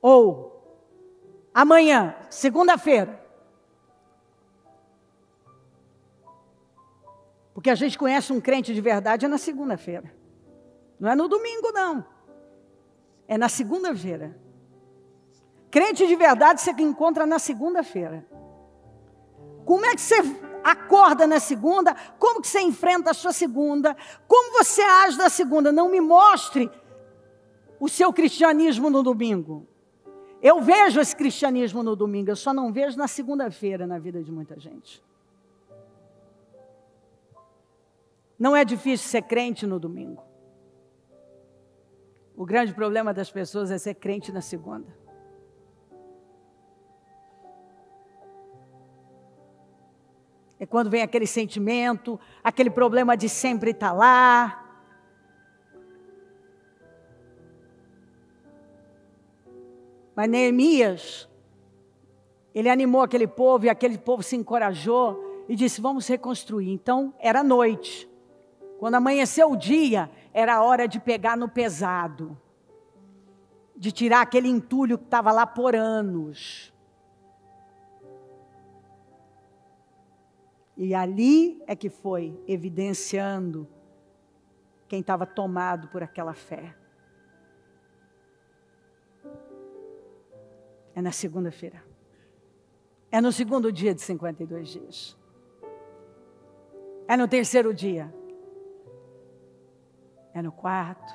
Ou, amanhã, segunda-feira. Porque a gente conhece um crente de verdade é na segunda-feira. Não é no domingo, não. É na segunda-feira. Crente de verdade você encontra na segunda-feira. Como é que você acorda na segunda? Como que você enfrenta a sua segunda? Como você age na segunda? Não me mostre o seu cristianismo no domingo. Eu vejo esse cristianismo no domingo, eu só não vejo na segunda-feira na vida de muita gente. Não é difícil ser crente no domingo. O grande problema das pessoas é ser crente na segunda. É quando vem aquele sentimento, aquele problema de sempre estar lá. Mas Neemias, ele animou aquele povo e aquele povo se encorajou e disse, vamos reconstruir. Então, era noite. Quando amanheceu o dia, era a hora de pegar no pesado. De tirar aquele entulho que estava lá por anos. E ali é que foi evidenciando quem estava tomado por aquela fé. É na segunda-feira. É no segundo dia de 52 dias. É no terceiro dia. É no quarto.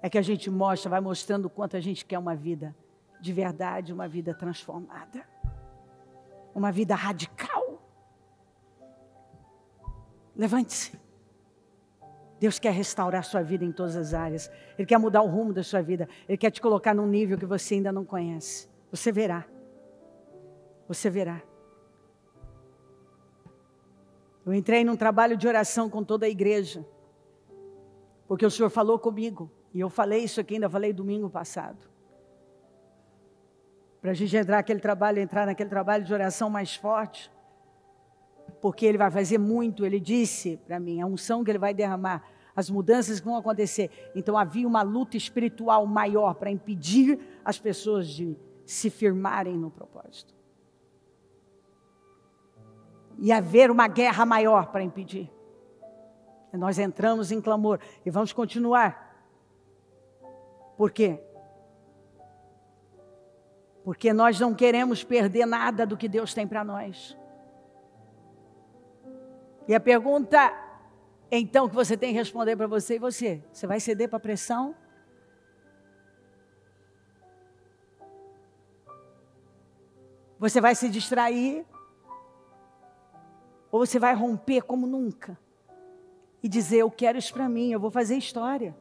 É que a gente mostra, vai mostrando o quanto a gente quer uma vida de verdade, uma vida transformada. Uma vida radical. Levante-se. Deus quer restaurar sua vida em todas as áreas. Ele quer mudar o rumo da sua vida. Ele quer te colocar num nível que você ainda não conhece. Você verá. Você verá. Eu entrei num trabalho de oração com toda a igreja. Porque o Senhor falou comigo. E eu falei isso aqui, ainda falei domingo passado. Para a gente entrar naquele trabalho de oração mais forte. Porque Ele vai fazer muito, Ele disse para mim, a unção que Ele vai derramar, as mudanças que vão acontecer. Então havia uma luta espiritual maior para impedir as pessoas de se firmarem no propósito. E haver uma guerra maior para impedir. E nós entramos em clamor e vamos continuar. Por quê? Porque nós não queremos perder nada do que Deus tem para nós. E a pergunta, então, que você tem que responder para você e você. Você vai ceder para a pressão? Você vai se distrair? Ou você vai romper como nunca? e dizer: eu quero isso para mim, eu vou fazer história.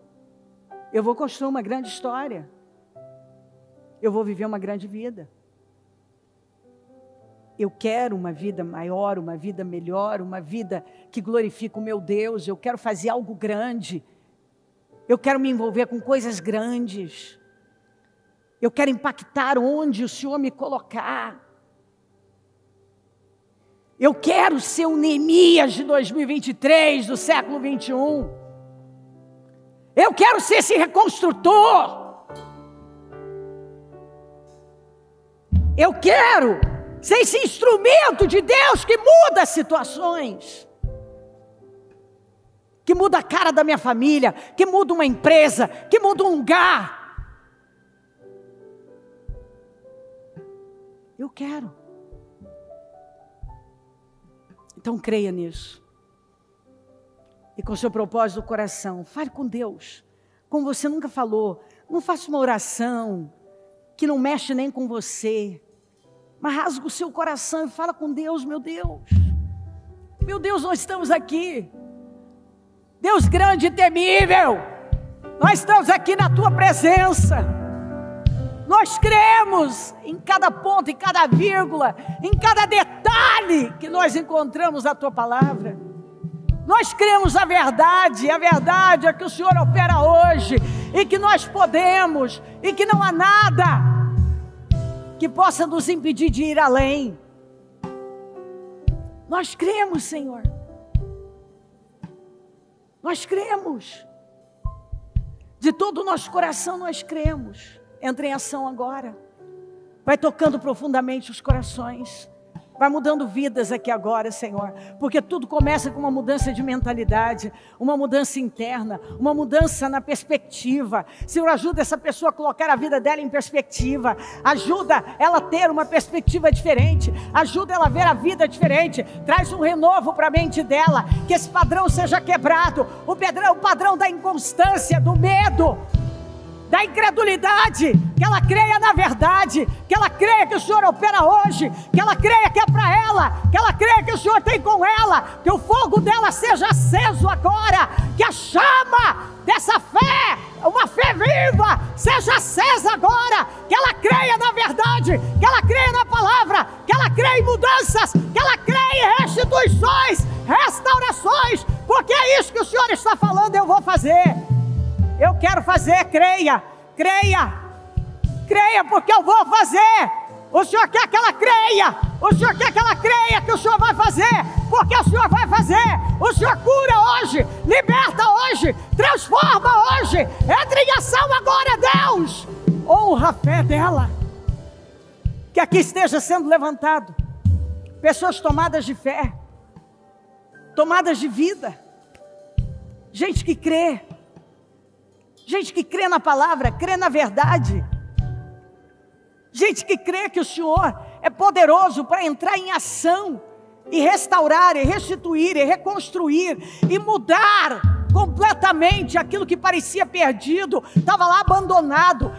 Eu vou construir uma grande história. Eu vou viver uma grande vida. Eu quero uma vida maior, uma vida melhor, uma vida que glorifique o meu Deus. Eu quero fazer algo grande. Eu quero me envolver com coisas grandes. Eu quero impactar onde o Senhor me colocar. Eu quero ser o Neemias de 2023, do século 21. Eu quero ser esse reconstrutor. Eu quero ser esse instrumento de Deus que muda as situações. Que muda a cara da minha família, que muda uma empresa, que muda um lugar. Eu quero. Então creia nisso. E com o seu propósito do coração, fale com Deus, como você nunca falou. Não faça uma oração que não mexe nem com você, mas rasga o seu coração e fala com Deus: meu Deus, nós estamos aqui. Deus grande e temível, nós estamos aqui na tua presença. Nós cremos em cada ponto, em cada vírgula, em cada detalhe que nós encontramos na tua palavra. Nós cremos na verdade, a verdade é que o Senhor opera hoje, e que nós podemos, e que não há nada que possa nos impedir de ir além. Nós cremos, Senhor. Nós cremos. De todo o nosso coração nós cremos. Entra em ação agora. Vai tocando profundamente os corações. Vai mudando vidas aqui agora, Senhor. Porque tudo começa com uma mudança de mentalidade, uma mudança interna, uma mudança na perspectiva. Senhor, ajuda essa pessoa a colocar a vida dela em perspectiva. Ajuda ela a ter uma perspectiva diferente. Ajuda ela a ver a vida diferente. Traz um renovo para a mente dela. Que esse padrão seja quebrado. O padrão da inconstância, do medo, da incredulidade, que ela creia na verdade, que ela creia que o Senhor opera hoje, que ela creia que é para ela, que ela creia que o Senhor tem com ela, que o fogo dela seja aceso agora, que a chama dessa fé, uma fé viva, seja acesa agora, que ela creia na verdade, que ela creia na palavra, que ela creia em mudanças, que ela creia em restituições, restaurações, porque é isso que o Senhor está falando. Eu vou fazer. Eu quero fazer, creia, porque eu vou fazer. O Senhor quer que ela creia, o Senhor quer que ela creia que o Senhor vai fazer, porque o Senhor vai fazer. O Senhor cura hoje, liberta hoje, transforma hoje. Entra em ação agora, Deus. Honra a fé dela, que aqui esteja sendo levantado pessoas tomadas de fé, tomadas de vida, gente que crê. Gente que crê na palavra, crê na verdade. Gente que crê que o Senhor é poderoso para entrar em ação e restaurar, e restituir, e reconstruir, e mudar completamente aquilo que parecia perdido, estava lá abandonado,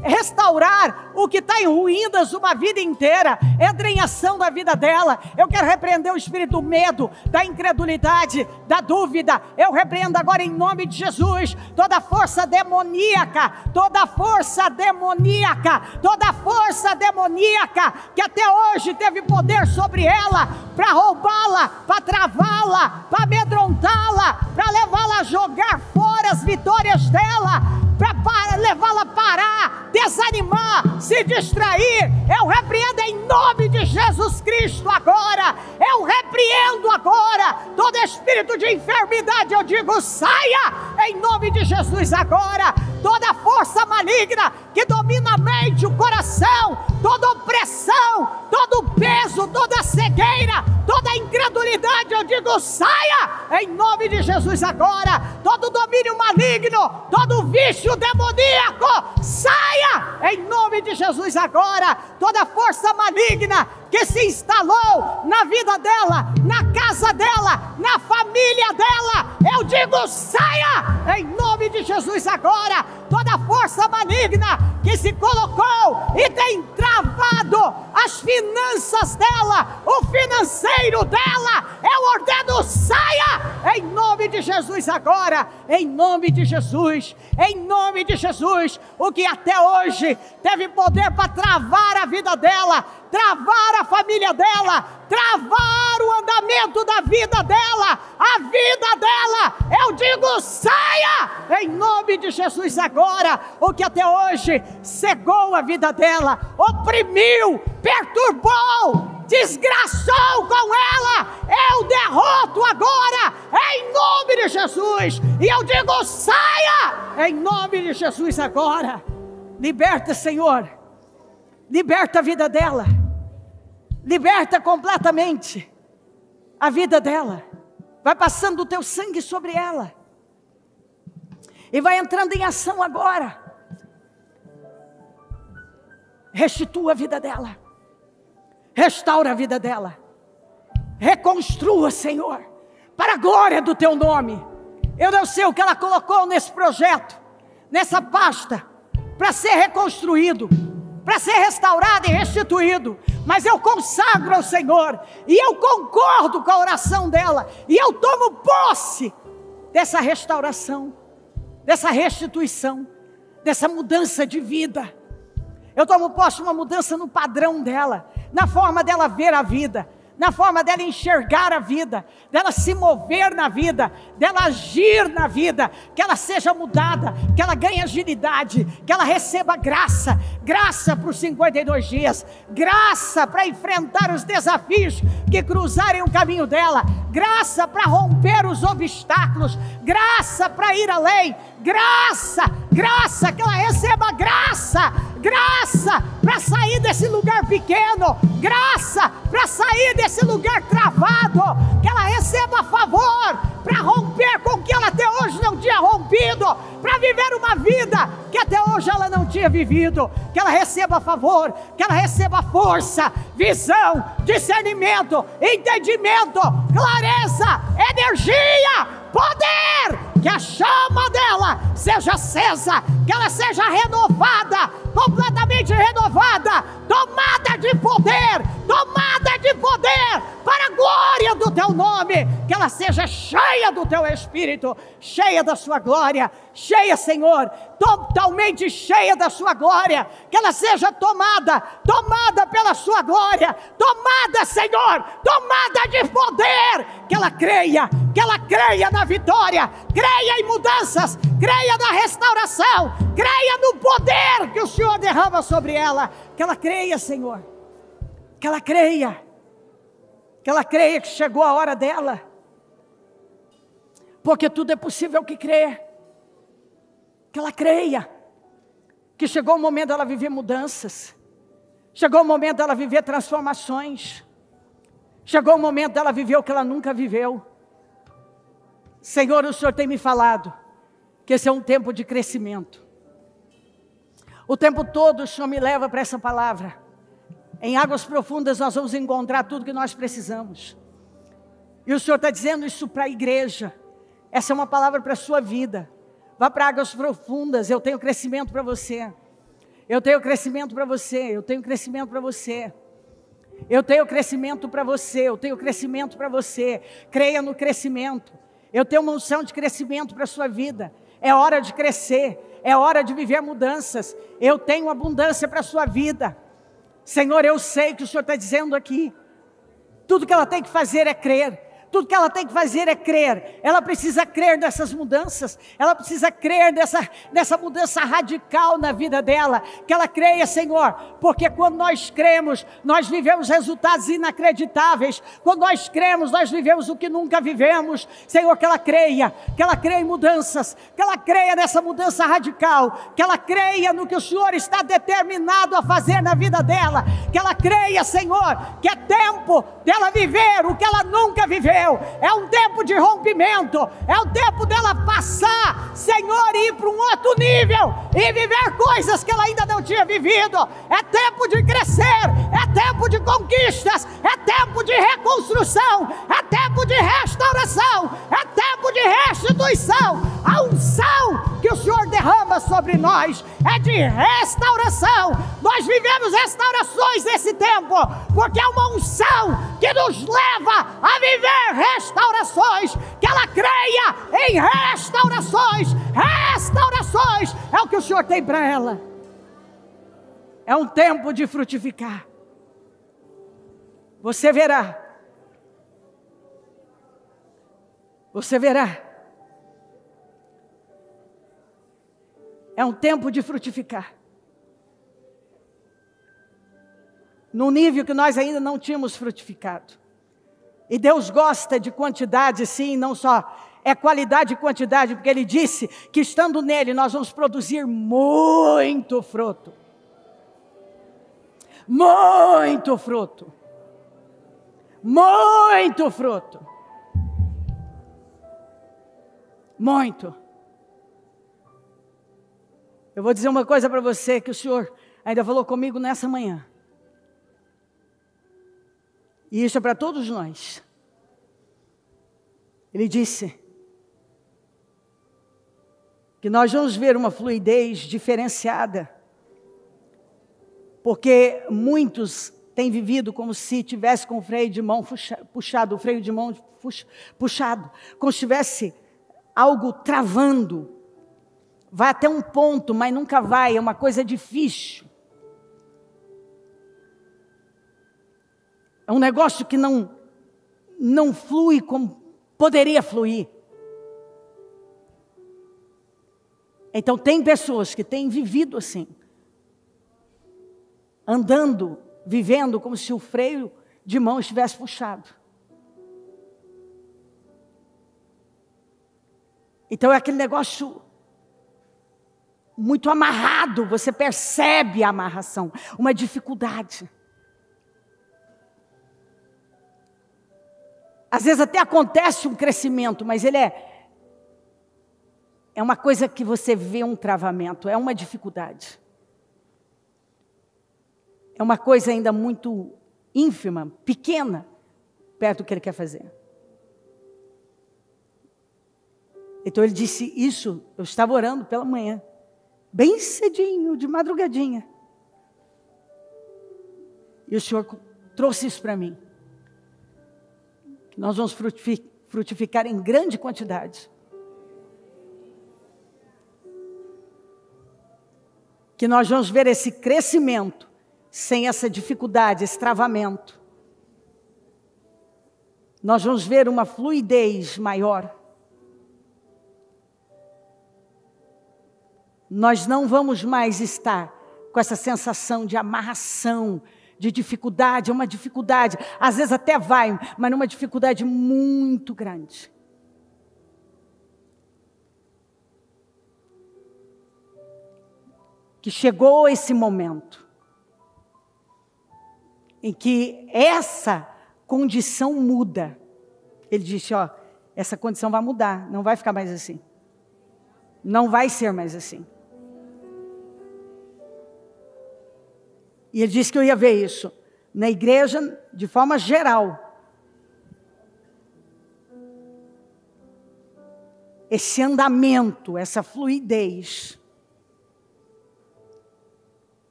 restaurar o que está em ruínas uma vida inteira. Entra em ação na vida dela. Eu quero repreender o espírito do medo, da incredulidade, da dúvida. Eu repreendo agora em nome de Jesus toda força demoníaca, toda força demoníaca, toda força demoníaca que até hoje teve poder sobre ela, para roubá-la, para travá-la, para amedrontá-la, para levá-la a jogar fora as vitórias dela, para levá-la a parar, desanimar, se distrair. Eu repreendo em nome de Jesus Cristo agora. Eu repreendo agora todo espírito de enfermidade. Eu digo: saia em nome de Jesus agora. Toda força maligna que domina a mente, o coração, toda opressão, todo peso, toda cegueira, toda incredulidade, eu digo: saia em nome de Jesus agora. Todo domínio maligno, todo vício demoníaco, saia em nome de Jesus agora. Toda força maligna que se instalou na vida dela, na casa dela, na família dela, eu digo: saia em nome de Jesus agora. Toda força maligna que se colocou e tem travado as finanças dela, o financeiro dela, eu ordeno, saia, em nome de Jesus agora, em nome de Jesus, em nome de Jesus. O que até hoje teve poder para travar a vida dela, travar a família dela, travar o andamento da vida dela, a vida dela, eu digo, saia, em nome de Jesus agora. O que até hoje cegou a vida dela, oprimiu, perturbou, desgraçou com ela, eu derroto agora, em nome de Jesus, e eu digo, saia, em nome de Jesus agora. Liberta, Senhor, liberta a vida dela, liberta completamente a vida dela, vai passando o teu sangue sobre ela, e vai entrando em ação agora. Restitua a vida dela, restaura a vida dela, reconstrua, Senhor, para a glória do teu nome. Eu não sei o que ela colocou nesse projeto, nessa pasta, para ser reconstruído, para ser restaurado e restituído, mas eu consagro ao Senhor, e eu concordo com a oração dela, e eu tomo posse dessa restauração, dessa restituição, dessa mudança de vida. Eu tomo posse de uma mudança no padrão dela, na forma dela ver a vida, na forma dela enxergar a vida, dela se mover na vida, dela agir na vida, que ela seja mudada, que ela ganhe agilidade, que ela receba graça, graça para os 52 dias, graça para enfrentar os desafios que cruzarem o caminho dela, graça para romper os obstáculos, graça para ir além, graça, que ela receba graça para sair desse lugar pequeno, graça para sair desse lugar travado, que ela receba favor para romper com o que ela até hoje não tinha rompido, para viver uma vida que até hoje ela não tinha vivido, que ela receba favor, que ela receba força, visão, discernimento, entendimento, clareza, energia, poder, que a chama dela seja acesa, que ela seja renovada, completamente renovada, tomada de poder, para a glória do teu nome, que ela seja cheia do teu Espírito, cheia da sua glória, cheia, Senhor, totalmente cheia da sua glória, que ela seja tomada pela sua glória, tomada, Senhor, tomada de poder, que ela creia na vitória, creia em mudanças, creia na restauração, creia no poder que o Senhor derrama sobre ela, que ela creia, Senhor, que ela creia que chegou a hora dela, porque tudo é possível que crê, que ela creia, que chegou o momento dela viver mudanças, chegou o momento dela viver transformações, chegou o momento dela viver o que ela nunca viveu. Senhor, o Senhor tem me falado que esse é um tempo de crescimento, o tempo todo o Senhor me leva para essa palavra. Em águas profundas nós vamos encontrar tudo que nós precisamos, e o Senhor está dizendo isso para a igreja. Essa é uma palavra para a sua vida. Vá para águas profundas, eu tenho crescimento para você, eu tenho crescimento para você, eu tenho crescimento para você, eu tenho crescimento para você, eu tenho crescimento para você. Creia no crescimento, eu tenho uma unção de crescimento para a sua vida. É hora de crescer, é hora de viver mudanças. Eu tenho abundância para a sua vida. Senhor, eu sei que o Senhor está dizendo aqui, tudo que ela tem que fazer é crer. Tudo que ela tem que fazer é crer. Ela precisa crer nessas mudanças. Ela precisa crer nessa mudança radical na vida dela. Que ela creia, Senhor. Porque quando nós cremos, nós vivemos resultados inacreditáveis. Quando nós cremos, nós vivemos o que nunca vivemos. Senhor, que ela creia em mudanças. Que ela creia nessa mudança radical. Que ela creia no que o Senhor está determinado a fazer na vida dela. Que ela creia, Senhor, que é tempo dela viver o que ela nunca viveu. É um tempo de rompimento, é um tempo dela passar, Senhor, ir para um outro nível e viver coisas que ela ainda não tinha vivido. É tempo de crescer, é tempo de conquistas, é tempo de reconstrução, é tempo de restauração, é tempo tempo de restituição. A unção que o Senhor derrama sobre nós é de restauração. Nós vivemos restaurações nesse tempo, porque é uma unção que nos leva a viver restaurações, que ela creia em restaurações. Restaurações é o que o Senhor tem para ela. É um tempo de frutificar. Você verá. Você verá. É um tempo de frutificar. Num nível que nós ainda não tínhamos frutificado. E Deus gosta de quantidade, sim, não só é qualidade e quantidade, porque Ele disse que estando nele nós vamos produzir muito fruto. Muito fruto. Muito fruto. Muito. Eu vou dizer uma coisa para você que o Senhor ainda falou comigo nessa manhã. E isso é para todos nós. Ele disse que nós vamos ver uma fluidez diferenciada. Porque muitos têm vivido como se tivesse com o freio de mão puxado, o freio de mão puxado, como se tivesse algo travando. Vai até um ponto, mas nunca vai, é uma coisa difícil. É um negócio que não flui como poderia fluir. Então tem pessoas que têm vivido assim. Andando, vivendo como se o freio de mão estivesse puxado. Então é aquele negócio muito amarrado, você percebe a amarração, uma dificuldade. Às vezes até acontece um crescimento, mas ele é uma coisa que você vê um travamento, é uma dificuldade. É uma coisa ainda muito ínfima, pequena, perto do que ele quer fazer. Então ele disse isso, eu estava orando pela manhã, bem cedinho, de madrugadinha. E o Senhor trouxe isso para mim. Que nós vamos frutificar em grande quantidade. Que nós vamos ver esse crescimento. Sem essa dificuldade, esse travamento. Nós vamos ver uma fluidez maior. Nós não vamos mais estar com essa sensação de amarração, de dificuldade, é uma dificuldade. Às vezes até vai, mas numa dificuldade muito grande. Que chegou esse momento em que essa condição muda. Ele disse, essa condição vai mudar, não vai ficar mais assim. Não vai ser mais assim. E ele disse que eu ia ver isso na igreja de forma geral. Esse andamento, essa fluidez.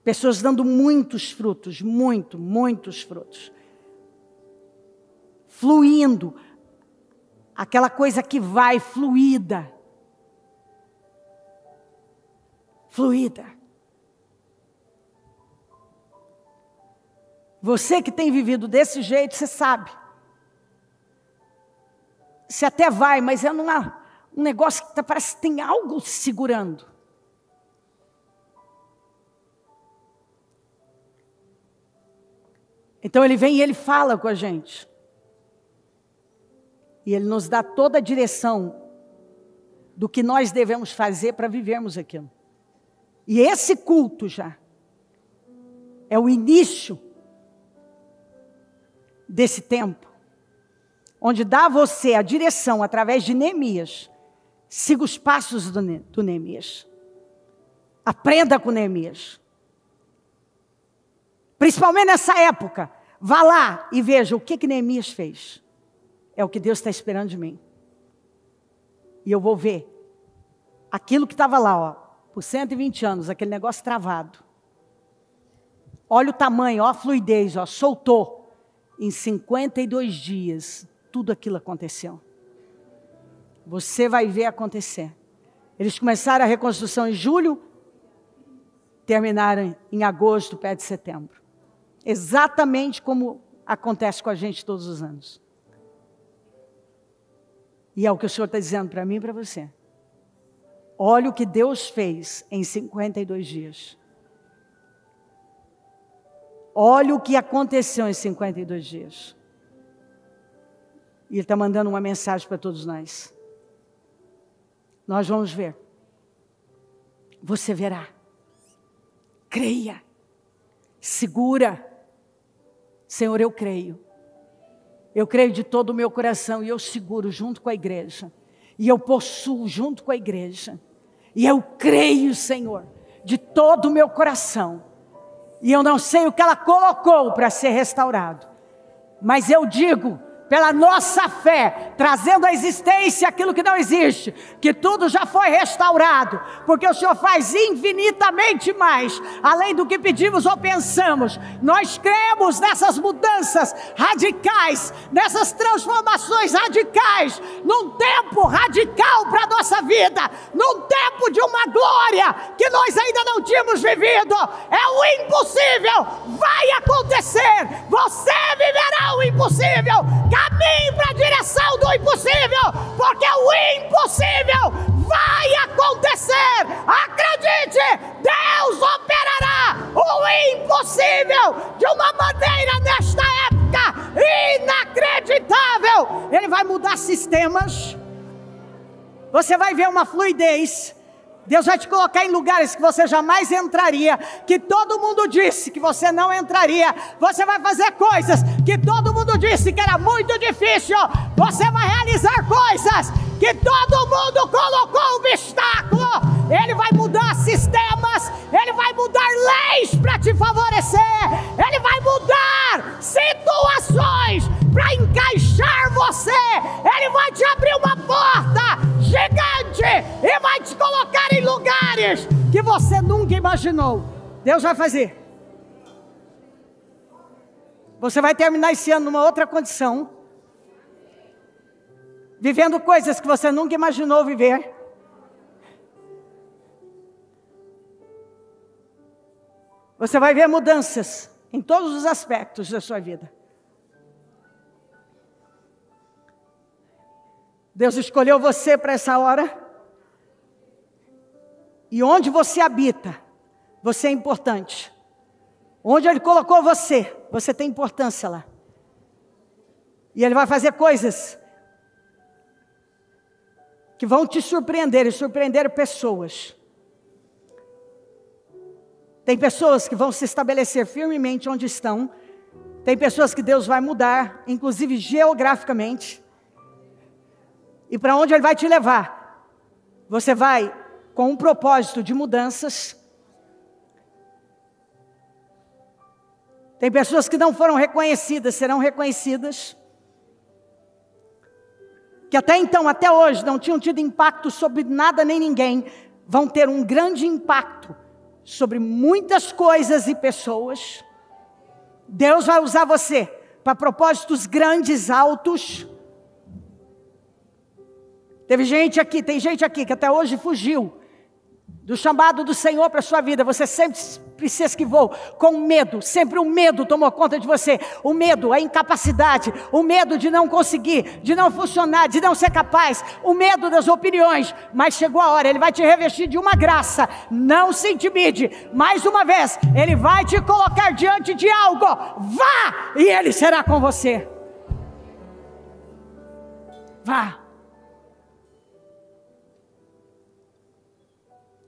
Pessoas dando muitos frutos, muitos frutos. Fluindo. Aquela coisa que vai fluida. Fluida. Você que tem vivido desse jeito, você sabe. Você até vai, mas é um negócio que parece que tem algo segurando. Então ele vem e ele fala com a gente. E ele nos dá toda a direção do que nós devemos fazer para vivermos aquilo. E esse culto já é o início desse tempo, onde dá a você a direção através de Neemias. Siga os passos do Neemias. Aprenda com Neemias. Principalmente nessa época, vá lá e veja o que Neemias fez. É o que Deus está esperando de mim. E eu vou ver aquilo que estava lá, ó, por 120 anos, aquele negócio travado. Olha o tamanho, ó a fluidez, ó, soltou. Em 52 dias, tudo aquilo aconteceu. Você vai ver acontecer. Eles começaram a reconstrução em julho, terminaram em agosto, perto de setembro. Exatamente como acontece com a gente todos os anos. E é o que o Senhor está dizendo para mim e para você. Olha o que Deus fez em 52 dias. Olha o que aconteceu em 52 dias. E Ele está mandando uma mensagem para todos nós. Nós vamos ver. Você verá. Creia. Segura. Senhor, eu creio. Eu creio de todo o meu coração e eu seguro junto com a igreja. E eu possuo junto com a igreja. E eu creio, Senhor, de todo o meu coração. E eu não sei o que ela colocou para ser restaurado. Mas eu digo, pela nossa fé, trazendo à existência aquilo que não existe, que tudo já foi restaurado, porque o Senhor faz infinitamente mais, além do que pedimos ou pensamos. Nós cremos nessas mudanças radicais, nessas transformações radicais, num tempo radical para a nossa vida, num tempo de uma glória que nós ainda não tínhamos vivido. É o impossível, vai acontecer, você viverá o impossível. Caminhe para a direção do impossível, porque o impossível vai acontecer. Acredite, Deus operará o impossível de uma maneira nesta época inacreditável. Ele vai mudar sistemas, você vai ver uma fluidez. Deus vai te colocar em lugares que você jamais entraria, que todo mundo disse que você não entraria. Você vai fazer coisas que todo mundo disse que era muito difícil. Você vai realizar coisas que todo mundo colocou obstáculo. Ele vai mudar sistemas, Ele vai mudar leis para te favorecer, Ele vai mudar situações para encaixar você. Ele vai te abrir uma porta gigante e vai te colocar em lugares que você nunca imaginou. Deus vai fazer. Você vai terminar esse ano numa outra condição, vivendo coisas que você nunca imaginou viver. Você vai ver mudanças em todos os aspectos da sua vida. Deus escolheu você para essa hora. E onde você habita, você é importante. Onde Ele colocou você, você tem importância lá. E Ele vai fazer coisas que vão te surpreender e surpreender pessoas. Tem pessoas que vão se estabelecer firmemente onde estão. Tem pessoas que Deus vai mudar, inclusive geograficamente. E para onde Ele vai te levar? Você vai com um propósito de mudanças. Tem pessoas que não foram reconhecidas, serão reconhecidas. Que até então, até hoje, não tinham tido impacto sobre nada nem ninguém. Vão ter um grande impacto sobre muitas coisas e pessoas. Deus vai usar você para propósitos grandes, altos. Tem gente aqui que até hoje fugiu do chamado do Senhor para a sua vida. Você sempre se esquivou com medo, sempre o medo tomou conta de você. O medo, a incapacidade, o medo de não conseguir, de não funcionar, de não ser capaz, o medo das opiniões. Mas chegou a hora, Ele vai te revestir de uma graça. Não se intimide, mais uma vez, Ele vai te colocar diante de algo. Vá, e Ele será com você. Vá.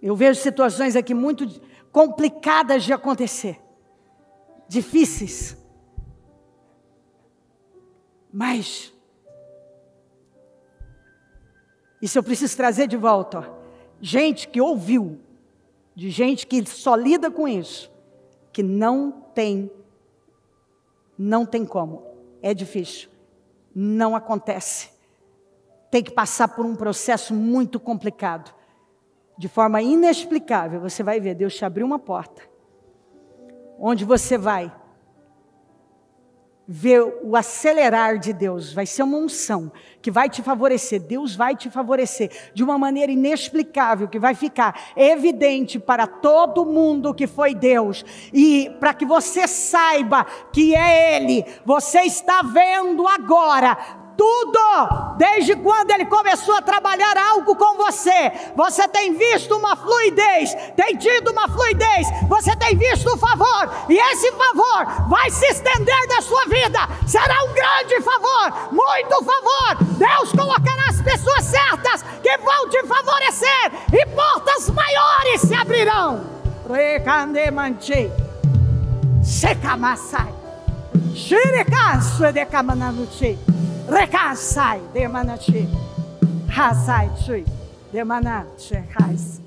Eu vejo situações aqui muito complicadas de acontecer, difíceis, mas isso eu preciso trazer de volta, ó. Gente que ouviu, de gente que só lida com isso, que não tem como, é difícil, não acontece. tem que passar por um processo muito complicado. De forma inexplicável, você vai ver Deus te abrir uma porta, onde você vai ver o acelerar de Deus. Vai ser uma unção que vai te favorecer. Deus vai te favorecer de uma maneira inexplicável, que vai ficar evidente para todo mundo que foi Deus. E para que você saiba que é Ele, você está vendo agora tudo, desde quando Ele começou a trabalhar algo com você. Você tem visto uma fluidez, tem tido uma fluidez, você tem visto o favor, e esse favor vai se estender na sua vida. Será um grande favor, muito favor. Deus colocará as pessoas certas que vão te favorecer, e portas maiores se abrirão. Recasai de manache, hasai chui de manache hais,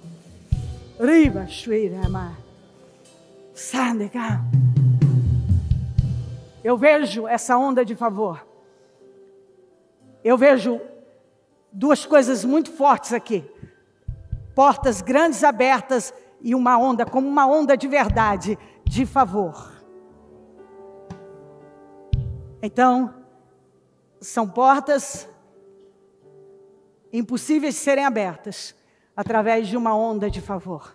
riba chui rama, sandega. Eu vejo essa onda de favor. Eu vejo duas coisas muito fortes aqui: portas grandes abertas e uma onda, como uma onda de verdade, de favor. Então, são portas impossíveis de serem abertas através de uma onda de favor.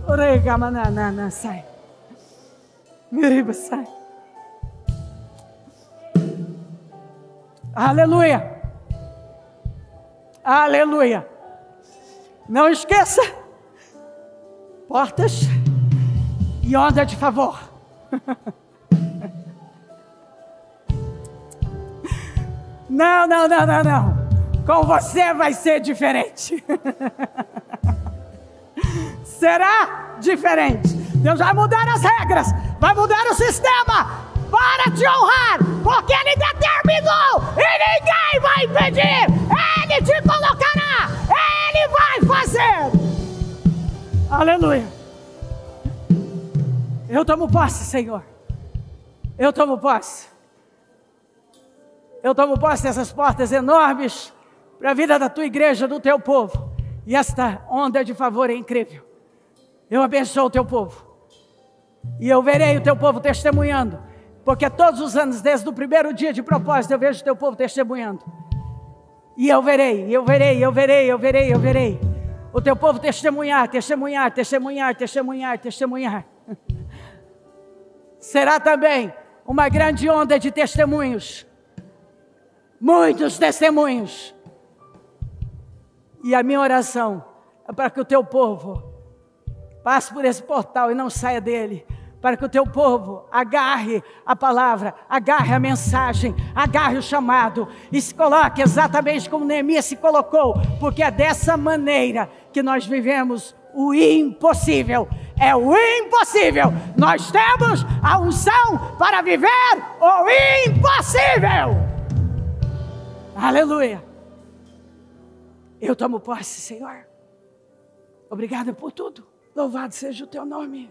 Orega manana sai. Miriba sai. Aleluia. Aleluia. Não esqueça. Portas e onda de favor. Não. Com você vai ser diferente. Será diferente. Deus vai mudar as regras, vai mudar o sistema para te honrar, porque Ele determinou e ninguém vai impedir. Ele te colocará, Ele vai fazer. Aleluia. Eu tomo posse, Senhor. Eu tomo posse. Eu tomo posse dessas portas enormes para a vida da tua igreja, do teu povo. E esta onda de favor é incrível. Eu abençoo o teu povo. E eu verei o teu povo testemunhando. Porque todos os anos, desde o primeiro dia de propósito, eu vejo o teu povo testemunhando. E eu verei. O teu povo testemunhar. Será também uma grande onda de testemunhos. Muitos testemunhos. E a minha oração é para que o teu povo passe por esse portal e não saia dele. Para que o teu povo agarre a palavra, agarre a mensagem, agarre o chamado e se coloque exatamente como Neemias se colocou. Porque é dessa maneira que nós vivemos o impossível. É o impossível. Nós temos a unção para viver o impossível. Aleluia. Eu tomo posse, Senhor. Obrigada por tudo. Louvado seja o teu nome.